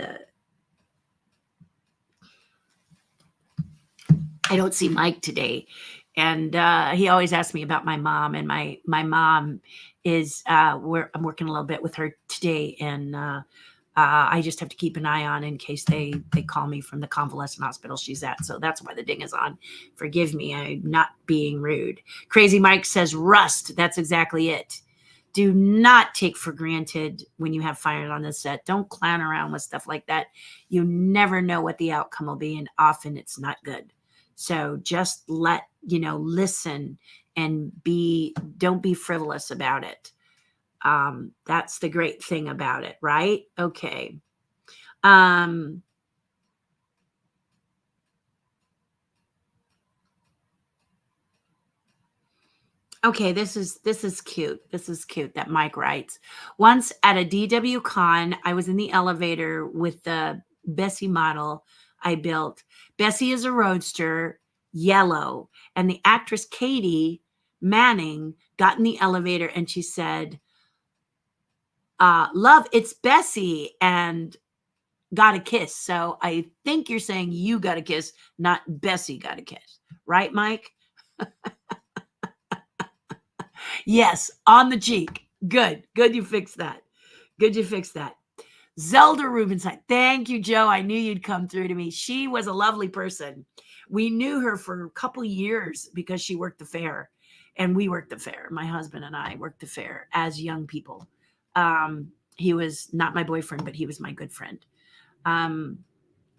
I don't see Mike today. And he always asks me about my mom. And my mom is, I'm working a little bit with her today. And I just have to keep an eye on in case they call me from the convalescent hospital she's at. So that's why the ding is on. Forgive me. I'm not being rude. Crazy Mike says rust. That's exactly it. Do not take for granted when you have fires on the set. Don't clown around with stuff like that. You never know what the outcome will be, and often it's not good. So just listen and don't be frivolous about it. That's the great thing about it, right? Okay. Um, Okay, this is cute. This is cute that Mike writes. Once at a DW con, I was in the elevator with the Bessie model I built. Bessie is a roadster, yellow, and the actress Katie Manning got in the elevator and she said, "Love, it's Bessie," and got a kiss. So I think you're saying you got a kiss, not Bessie got a kiss, right, Mike? Yes, on the cheek. Good. Good you fixed that. Good you fixed that. Zelda Rubenstein. Thank you, Joe. I knew you'd come through to me. She was a lovely person. We knew her for a couple years because she worked the fair and we worked the fair. My husband and I worked the fair as young people. He was not my boyfriend, but he was my good friend.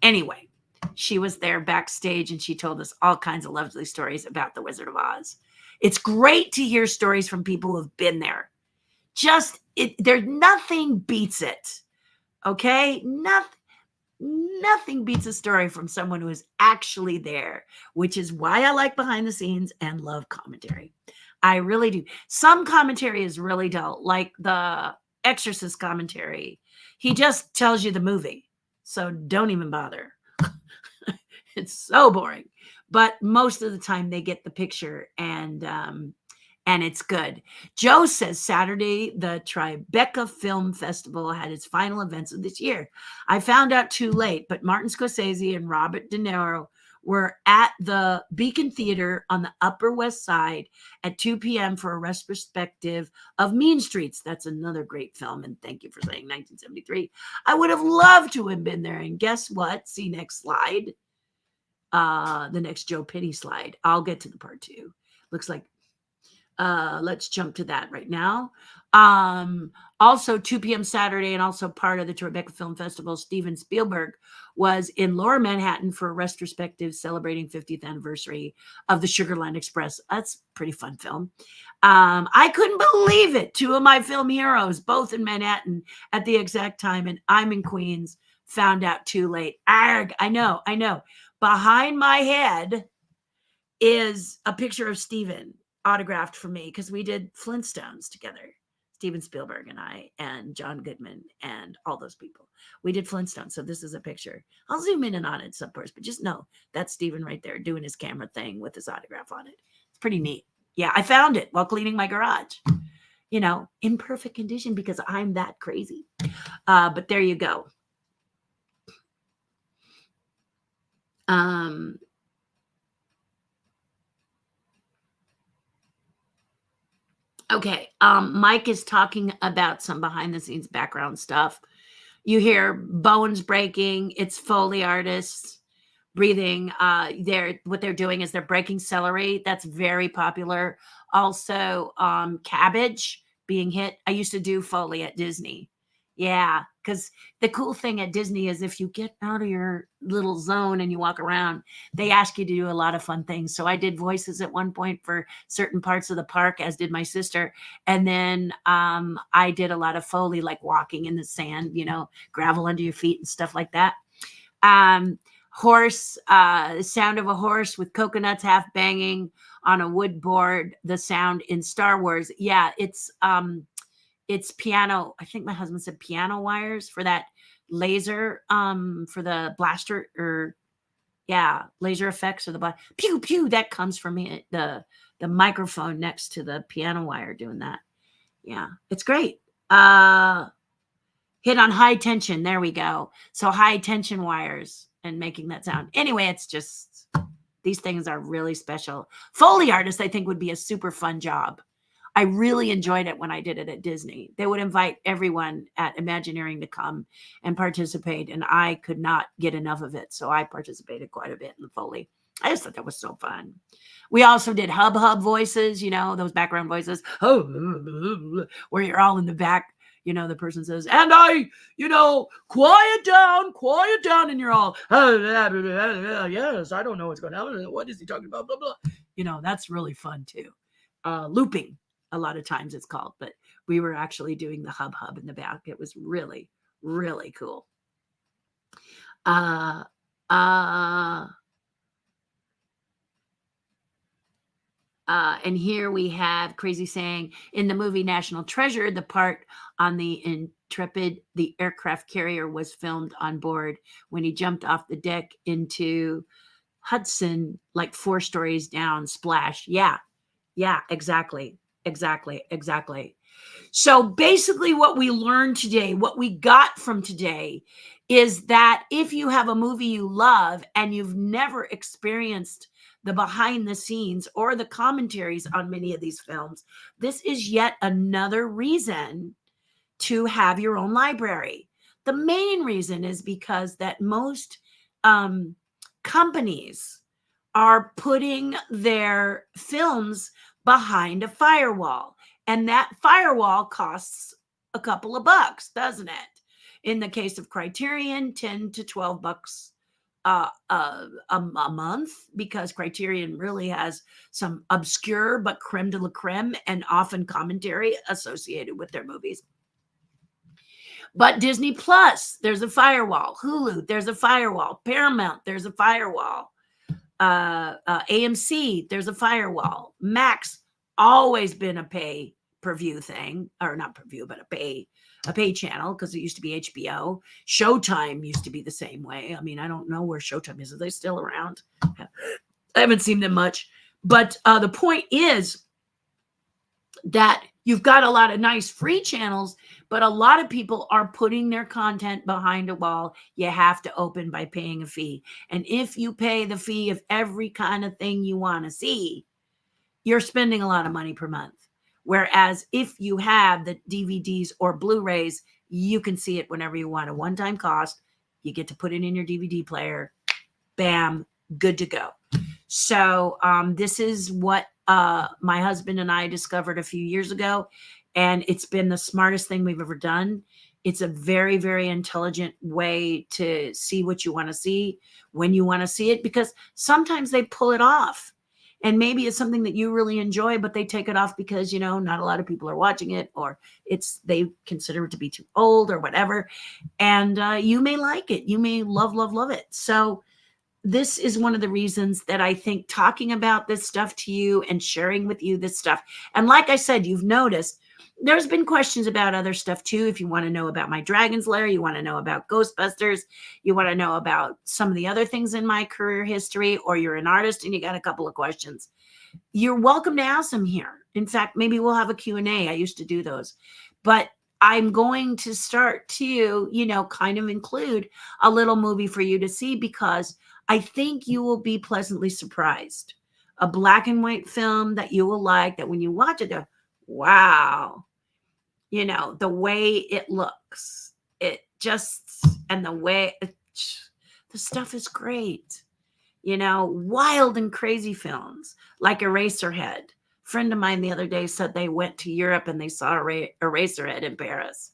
Anyway, she was there backstage and she told us all kinds of lovely stories about the Wizard of Oz. It's great to hear stories from people who've been there. There's nothing beats it. Okay? Nothing beats a story from someone who is actually there, which is why I like behind the scenes and love commentary. I really do. Some commentary is really dull, like the Exorcist commentary. He just tells you the movie. So don't even bother. It's so boring. But most of the time they get the picture and it's good. Joe says Saturday, the Tribeca Film Festival had its final events of this year. I found out too late, but Martin Scorsese and Robert De Niro were at the Beacon Theater on the Upper West Side at 2 p.m. for a retrospective of Mean Streets. That's another great film. And thank you for saying 1973. I would have loved to have been there. And guess what? See next slide. The next Joe Penny slide. I'll get to the part two. Looks like let's jump to that right now. Also 2 p.m. Saturday and also part of the Tribeca Film Festival, Steven Spielberg was in Lower Manhattan for a retrospective celebrating 50th anniversary of the Sugarland Express. That's a pretty fun film. I couldn't believe it. Two of my film heroes, both in Manhattan at the exact time, and I'm in Queens, found out too late. Arg, I know. Behind my head is a picture of Steven autographed for me because we did Flintstones together. Steven Spielberg and I and John Goodman and all those people. We did Flintstones. So this is a picture. I'll zoom in and on it some parts, but just know that's Steven right there doing his camera thing with his autograph on it. It's pretty neat. Yeah, I found it while cleaning my garage. In perfect condition because I'm that crazy. But there you go. Okay. Mike is talking about some behind the scenes background stuff. You hear bones breaking. It's Foley artists breathing. What they're doing is they're breaking celery. That's very popular. Also, cabbage being hit. I used to do Foley at Disney. Yeah, because the cool thing at Disney is if you get out of your little zone and you walk around, they ask you to do a lot of fun things. So I did voices at one point for certain parts of the park, as did my sister. And then I did a lot of Foley, like walking in the sand, gravel under your feet and stuff like that. Horse, the sound of a horse with coconuts half banging on a wood board, the sound in Star Wars. Yeah, it's piano. I think my husband said piano wires for that laser, for the blaster laser effects or the pew pew. That comes from the microphone next to the piano wire doing that. Yeah, it's great. Hit on high tension. There we go. So high tension wires and making that sound. Anyway, it's just these things are really special. Foley artist, I think, would be a super fun job. I really enjoyed it when I did it at Disney. They would invite everyone at Imagineering to come and participate, and I could not get enough of it. So I participated quite a bit in the Foley. I just thought that was so fun. We also did hub voices, those background voices, where you're all in the back. The person says, and I, quiet down. And you're all, yes, I don't know what's going on. What is he talking about? Blah, blah. That's really fun too. Looping, a lot of times it's called, but we were actually doing the hub in the back. It was really, really cool. Uh, uh, and here we have Crazy saying in the movie National Treasure, the part on the Intrepid, the aircraft carrier, was filmed on board when he jumped off the deck into Hudson, like 4 stories down, splash. Yeah, yeah, exactly. Exactly. Exactly. So basically, what we learned today, what we got from today, is that if you have a movie you love and you've never experienced the behind the scenes or the commentaries on many of these films, this is yet another reason to have your own library. The main reason is because that most um, companies are putting their films behind a firewall, and that firewall costs a couple of bucks, doesn't it? In the case of Criterion, 10 to 12 bucks a month, because Criterion really has some obscure but creme de la creme and often commentary associated with their movies. But Disney Plus, there's a firewall. Hulu, there's a firewall. Paramount, there's a firewall. AMC, there's a firewall. Max, always been a pay per view thing, or not per view, but a pay channel, because it used to be HBO. Showtime used to be the same way. I mean, I don't know where Showtime is. Are they still around? I haven't seen them much. But the point is that you've got a lot of nice free channels, but a lot of people are putting their content behind a wall. You have to open by paying a fee. And if you pay the fee of every kind of thing you want to see, you're spending a lot of money per month. Whereas if you have the DVDs or Blu-rays, you can see it whenever you want. A one-time cost. You get to put it in your DVD player. Bam, good to go. So this is what my husband and I discovered a few years ago, and it's been the smartest thing we've ever done. It's a very, very intelligent way to see what you want to see when you want to see it, because sometimes they pull it off. And maybe it's something that you really enjoy, but they take it off because, not a lot of people are watching it, or they consider it to be too old or whatever. And you may like it. You may love, love, love it. So this is one of the reasons that I think talking about this stuff to you and sharing with you this stuff. And like I said, you've noticed there's been questions about other stuff too. If you want to know about my Dragon's Lair, you want to know about Ghostbusters, you want to know about some of the other things in my career history, or you're an artist and you got a couple of questions, you're welcome to ask them here. In fact, maybe we'll have a Q&A. I used to do those. But I'm going to start to, kind of include a little movie for you to see, because I think you will be pleasantly surprised. A black and white film that you will like, that when you watch it, wow, the way it looks, and the way the stuff is great. Wild and crazy films like Eraserhead. Friend of mine the other day said they went to Europe and they saw Eraserhead in Paris.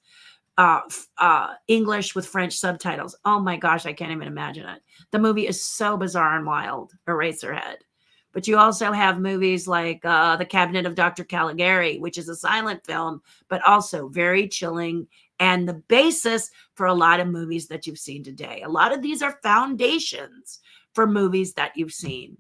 English with French subtitles. Oh my gosh, I can't even imagine it. The movie is so bizarre and wild, Eraserhead. But you also have movies like The Cabinet of Dr. Caligari, which is a silent film, but also very chilling, and the basis for a lot of movies that you've seen today. A lot of these are foundations for movies that you've seen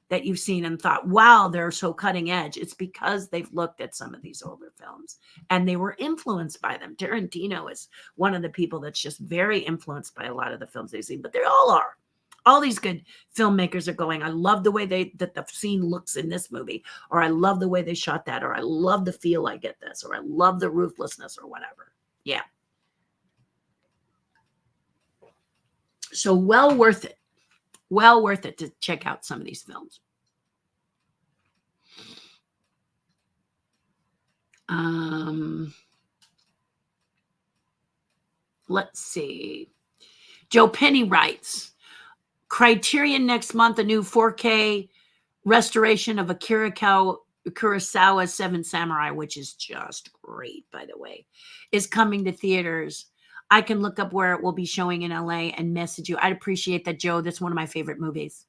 and thought, wow, they're so cutting edge. It's because they've looked at some of these older films and they were influenced by them. Tarantino is one of the people that's just very influenced by a lot of the films they've seen, but they all are. All these good filmmakers are going, I love the way that the scene looks in this movie, or I love the way they shot that, or I love the feel I get this, or I love the ruthlessness, or whatever. Yeah. So well worth it to check out some of these films. Let's see. Joe Penny writes, Criterion next month, a new 4K restoration of Akira Kurosawa's Seven Samurai, which is just great, by the way, is coming to theaters. I can look up where it will be showing in LA and message you. I'd appreciate that, Joe. That's one of my favorite movies.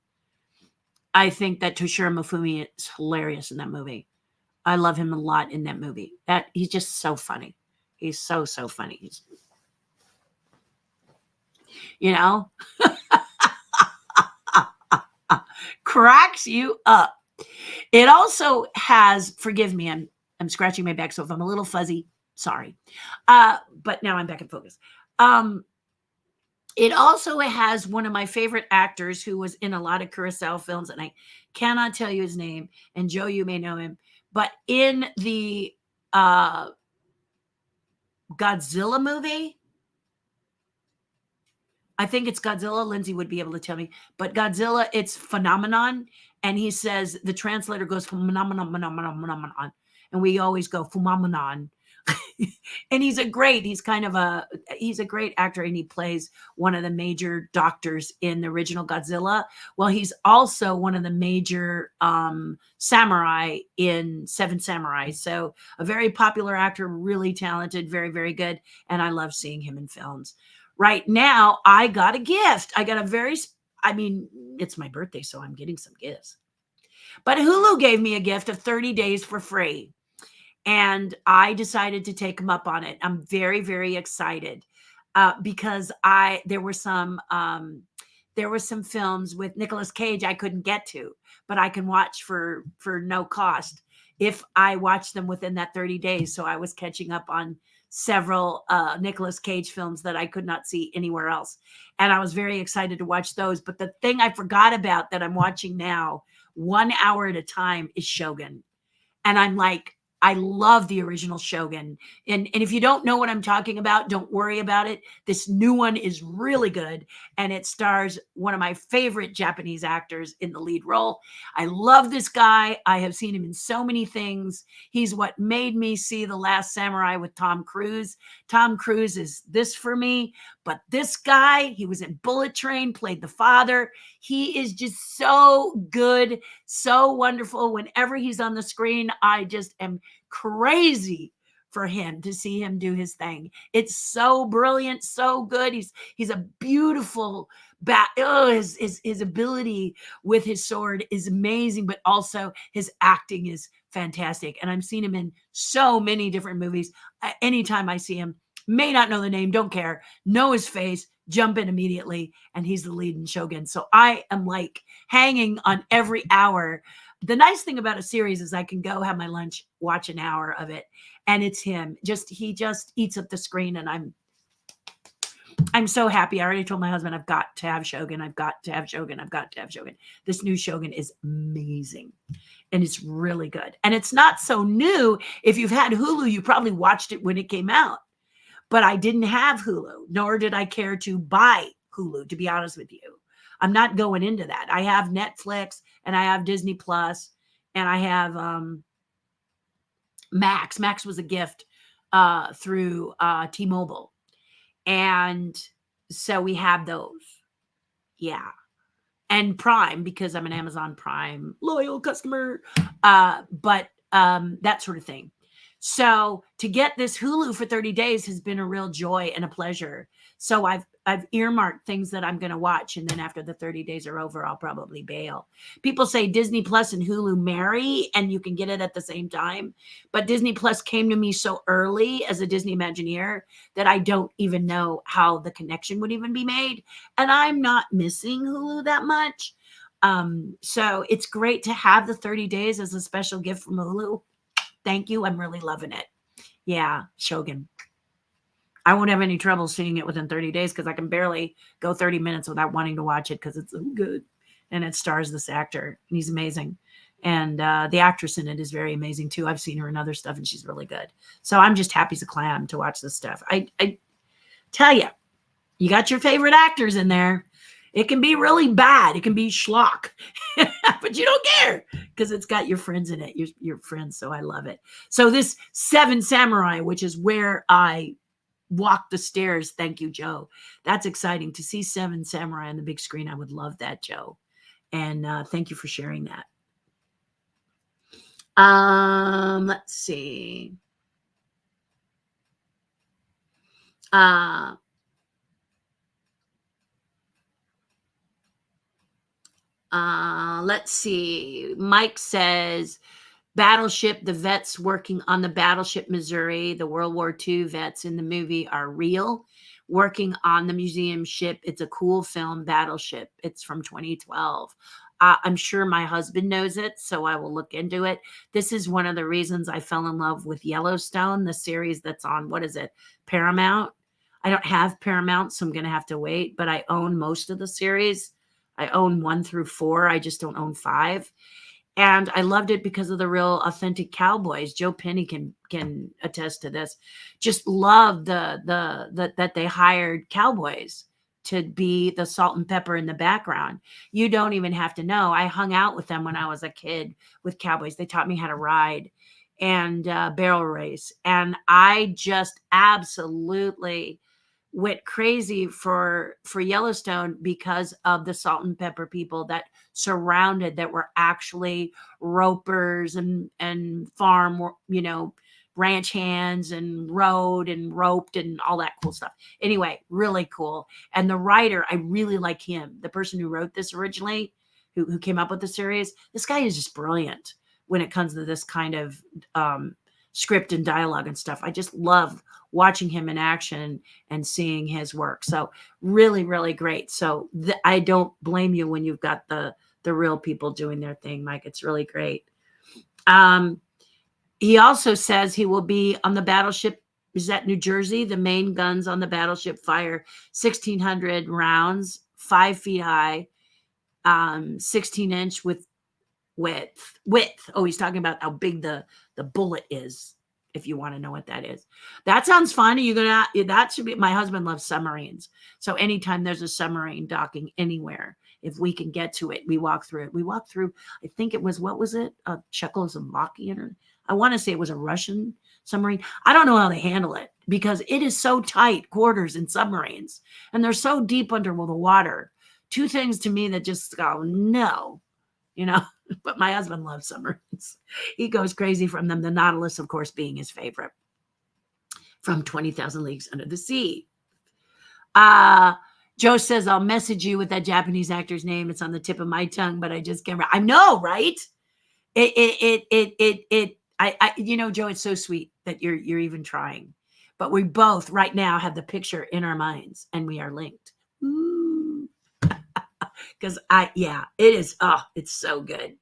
I think that Toshiro Mifune is hilarious in that movie. I love him a lot in that movie. He's just so funny. He's so funny. you know, cracks you up. It also has, forgive me, I'm scratching my back, so if I'm a little fuzzy, sorry. But now I'm back in focus. It also has one of my favorite actors who was in a lot of Kurosawa films, and I cannot tell you his name. And Joe, you may know him, but in the Godzilla movie, I think it's Godzilla. Lindsay would be able to tell me, but Godzilla, it's phenomenon. And he says, the translator goes phenomenon, phenomenon, phenomenon. And we always go phenomenon. And he's a great actor, and he plays one of the major doctors in the original Godzilla. Well, he's also one of the major samurai in Seven Samurai. So a very popular actor, really talented, very, very good. And I love seeing him in films. Right now, I got a gift. It's my birthday, so I'm getting some gifts. But Hulu gave me a gift of 30 days for free. And I decided to take them up on it. I'm very, very excited because there were some films with Nicolas Cage I couldn't get to, but I can watch for no cost if I watch them within that 30 days. So I was catching up on several Nicolas Cage films that I could not see anywhere else. And I was very excited to watch those. But the thing I forgot about that I'm watching now, 1 hour at a time, is Shogun. And I'm like, I love the original Shogun. And if you don't know what I'm talking about, don't worry about it. This new one is really good. And it stars one of my favorite Japanese actors in the lead role. I love this guy. I have seen him in so many things. He's what made me see The Last Samurai with Tom Cruise. Tom Cruise is this for me. But this guy, he was in Bullet Train, played the father. He is just so good, so wonderful. Whenever he's on the screen, I just am crazy for him to see him do his thing. It's so brilliant, so good. He's a beautiful his ability with his sword is amazing, but also his acting is fantastic. And I've seen him in so many different movies. Anytime I see him, may not know the name, don't care, know his face, jump in immediately, and he's the lead in Shogun. So I am like hanging on every hour. The nice thing about a series is I can go have my lunch, watch an hour of it, and it's him. He just eats up the screen, and I'm so happy. I already told my husband I've got to have Shogun. I've got to have Shogun. I've got to have Shogun. This new Shogun is amazing, and it's really good. And it's not so new. If you've had Hulu, you probably watched it when it came out. But I didn't have Hulu, nor did I care to buy Hulu, to be honest with you. I'm not going into that. I have Netflix, and I have Disney Plus, and I have Max. Max was a gift through T-Mobile. And so we have those. Yeah. And Prime, because I'm an Amazon Prime loyal customer, but that sort of thing. So to get this Hulu for 30 days has been a real joy and a pleasure. So I've earmarked things that I'm going to watch. And then after the 30 days are over, I'll probably bail. People say Disney Plus and Hulu marry and you can get it at the same time. But Disney Plus came to me so early as a Disney Imagineer that I don't even know how the connection would even be made. And I'm not missing Hulu that much. So it's great to have the 30 days as a special gift from Hulu. Thank you. I'm really loving it. Yeah, Shogun. I won't have any trouble seeing it within 30 days because I can barely go 30 minutes without wanting to watch it because it's so good. And it stars this actor, and he's amazing. And the actress in it is very amazing too. I've seen her in other stuff, and she's really good. So I'm just happy as a clam to watch this stuff. I tell you, you got your favorite actors in there. It can be really bad. It can be schlock, but you don't care because it's got your friends in it. Your friends, so I love it. So this Seven Samurai, which is where I walk the stairs. Thank you, Joe. That's exciting to see Seven Samurai on the big screen. I would love that, Joe. And thank you for sharing that. Let's see. Let's see. Mike says, Battleship, the vets working on the Battleship Missouri, the World War II vets in the movie are real. working on the museum ship. It's a cool film, Battleship. It's from 2012. I'm sure my husband knows it, so I will look into it. This is one of the reasons I fell in love with Yellowstone, the series that's on, what is it, Paramount? I don't have Paramount, so I'm going to have to wait, but I own most of the series. I own 1 through 4. I just don't own 5. And I loved it because of the real authentic cowboys. Joe Penny can attest to this. Just loved that they hired cowboys to be the salt and pepper in the background. You don't even have to know. I hung out with them when I was a kid with cowboys. They taught me how to ride and barrel race. And I just absolutely went crazy for Yellowstone because of the salt and pepper people that surrounded, that were actually ropers and farm, ranch hands and rode and roped and all that cool stuff. Anyway, really cool. And the writer, I really like him. The person who wrote this originally, who came up with the series, this guy is just brilliant when it comes to this kind of script and dialogue and stuff. I just love watching him in action and seeing his work. So really, really great. So I don't blame you when you've got the real people doing their thing, Mike. It's really great. He also says he will be on the battleship. Is that New Jersey? The main guns on the battleship fire 1,600 rounds, 5 feet high, 16-inch with width. Oh, he's talking about how big the bullet is, if you want to know what that is. That sounds fun. That should be, my husband loves submarines. So anytime there's a submarine docking anywhere, if we can get to it, we walk through it. We walked through, I think it was, what was it? A Czechoslovakian, or I want to say it was a Russian submarine. I don't know how they handle it because it is so tight quarters in submarines and they're so deep under the water. 2 things to me that just go, no, but my husband loves submarines. He goes crazy from them. The Nautilus, of course, being his favorite from 20,000 Leagues Under the Sea. Joe says, I'll message you with that Japanese actor's name. It's on the tip of my tongue, but I just can't. I know, right? Joe, it's so sweet that you're even trying. But we both right now have the picture in our minds and we are linked. Ooh. Because it is, it's so good.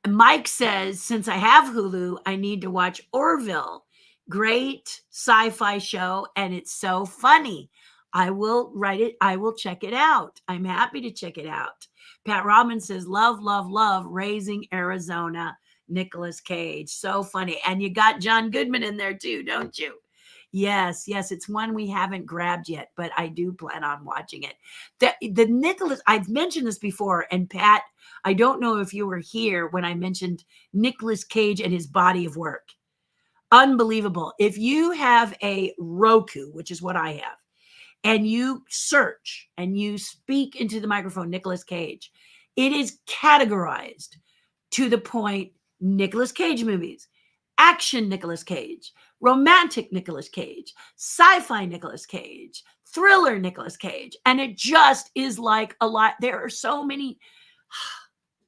Mike says, since I have Hulu, I need to watch Orville. Great sci-fi show, and it's so funny. I will write it. I will check it out. I'm happy to check it out. Pat Robbins says, love, love, love Raising Arizona, Nicolas Cage. So funny. And you got John Goodman in there too, don't you? Yes, it's one we haven't grabbed yet, but I do plan on watching it. The Nicolas, I've mentioned this before, and Pat, I don't know if you were here when I mentioned Nicolas Cage and his body of work. Unbelievable. If you have a Roku, which is what I have, and you search and you speak into the microphone, Nicolas Cage, it is categorized to the point Nicolas Cage movies, action Nicolas Cage, romantic Nicolas Cage, sci-fi Nicolas Cage, thriller Nicolas Cage. And it just is like a lot. There are so many.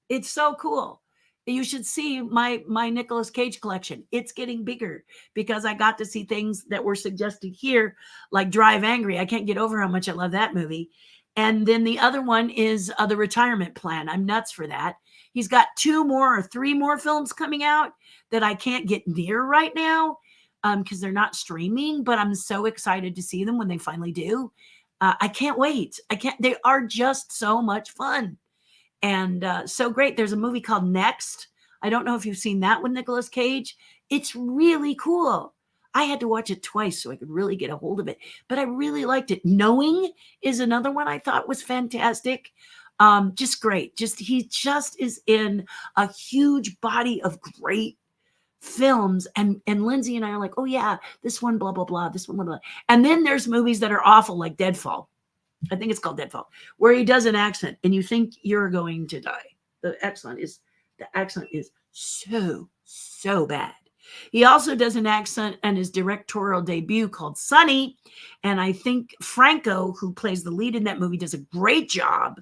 It's so cool. You should see my Nicolas Cage collection. It's getting bigger because I got to see things that were suggested here, like Drive Angry. I can't get over how much I love that movie. And then the other one is The Retirement Plan. I'm nuts for that. He's got 2 more or 3 more films coming out that I can't get near right now because they're not streaming, but I'm so excited to see them when they finally do. I can't wait. They are just so much fun. And so great. There's a movie called Next. I don't know if you've seen that with Nicolas Cage. It's really cool. I had to watch it twice so I could really get a hold of it, but I really liked it. Knowing is another one I thought was fantastic. Just great. He just is in a huge body of great films. And Lindsay and I are like, oh yeah, this one, blah, blah, blah, this one, blah, blah. And then there's movies that are awful, like Deadfall. I think it's called Deadfall, where he does an accent and you think you're going to die. The accent is so bad. He also does an accent in his directorial debut called Sunny. And I think Franco, who plays the lead in that movie, does a great job.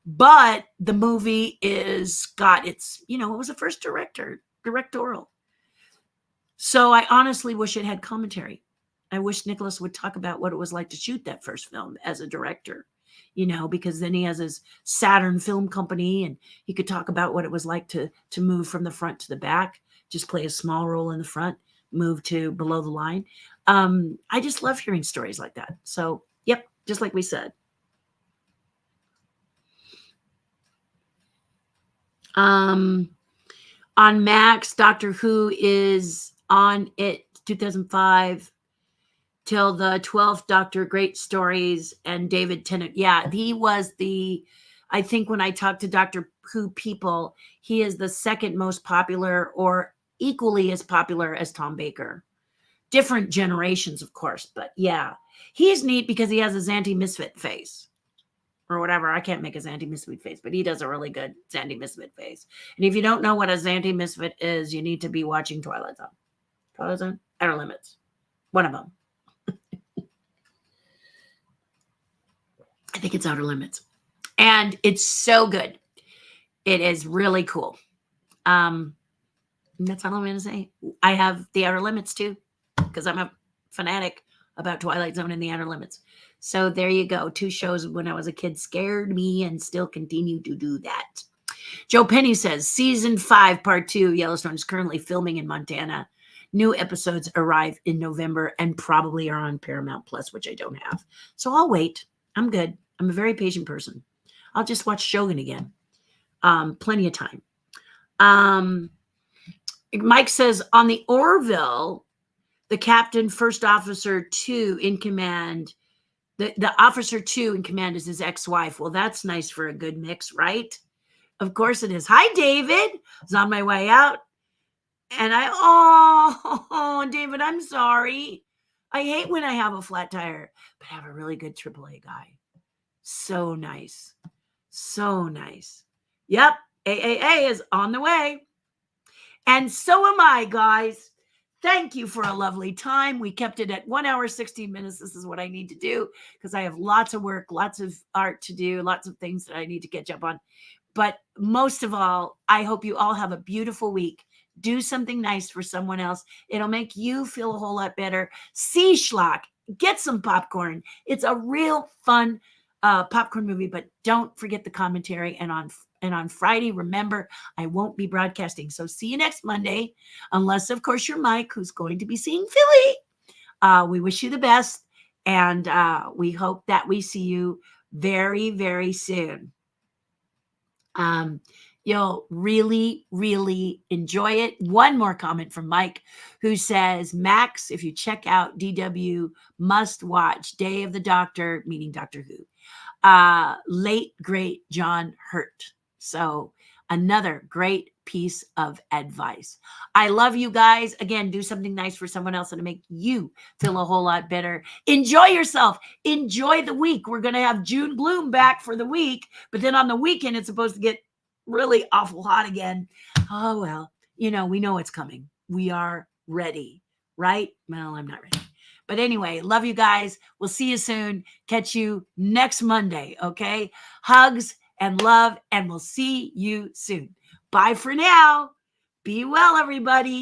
But the movie it was the first directorial. So I honestly wish it had commentary. I wish Nicholas would talk about what it was like to shoot that first film as a director, because then he has his Saturn Film Company, and he could talk about what it was like to move from the front to the back, just play a small role in the front, move to below the line. I just love hearing stories like that. So, yep, just like we said. On Max, Doctor Who is on it 2005 till the 12th Doctor, great stories, and David Tennant. Yeah, he was I think when I talked to Doctor Who people, he is the second most popular or equally as popular as Tom Baker. Different generations, of course, but yeah. He's neat because he has a Zanty Misfit face or whatever. I can't make a Zanty Misfit face, but he does a really good Zanty Misfit face. And if you don't know what a Zanty Misfit is, you need to be watching Twilight Zone. Twilight Zone? Outer Limits. One of them. I think it's Outer Limits. And it's so good. It is really cool. That's all I'm going to say. I have the Outer Limits too, because I'm a fanatic about Twilight Zone and the Outer Limits. So there you go. 2 shows when I was a kid scared me and still continue to do that. Joe Penny says, season 5, part 2, Yellowstone is currently filming in Montana. New episodes arrive in November and probably are on Paramount Plus, which I don't have. So I'll wait. I'm good. I'm a very patient person. I'll just watch Shogun again. Plenty of time. Mike says, on the Orville, the captain, first officer 2 in command, the officer 2 in command is his ex-wife. Well, that's nice for a good mix, right? Of course it is. Hi, David. I was on my way out. And David, I'm sorry. I hate when I have a flat tire, but I have a really good AAA guy. So nice. So nice. Yep. AAA is on the way. And so am I, guys. Thank you for a lovely time. We kept it at 1 hour, 16 minutes. This is what I need to do because I have lots of work, lots of art to do, lots of things that I need to catch up on. But most of all, I hope you all have a beautiful week. Do something nice for someone else. It'll make you feel a whole lot better. See Schlock. Get some popcorn. It's a real fun popcorn movie, but don't forget the commentary. And on Friday, remember, I won't be broadcasting. So see you next Monday, unless, of course, you're Mike, who's going to be seeing Philly. We wish you the best, and we hope that we see you very, very soon. You'll really, really enjoy it. One more comment from Mike, who says, Max, if you check out DW, must watch Day of the Doctor, meaning Doctor Who. Late, great John Hurt. So another great piece of advice. I love you guys. Again, do something nice for someone else and make you feel a whole lot better. Enjoy yourself. Enjoy the week. We're going to have June Bloom back for the week, but then on the weekend, it's supposed to get really awful hot again. Oh, well, we know it's coming. We are ready, right? Well, I'm not ready. But anyway, love you guys. We'll see you soon. Catch you next Monday, okay? Hugs and love, and we'll see you soon. Bye for now. Be well, everybody.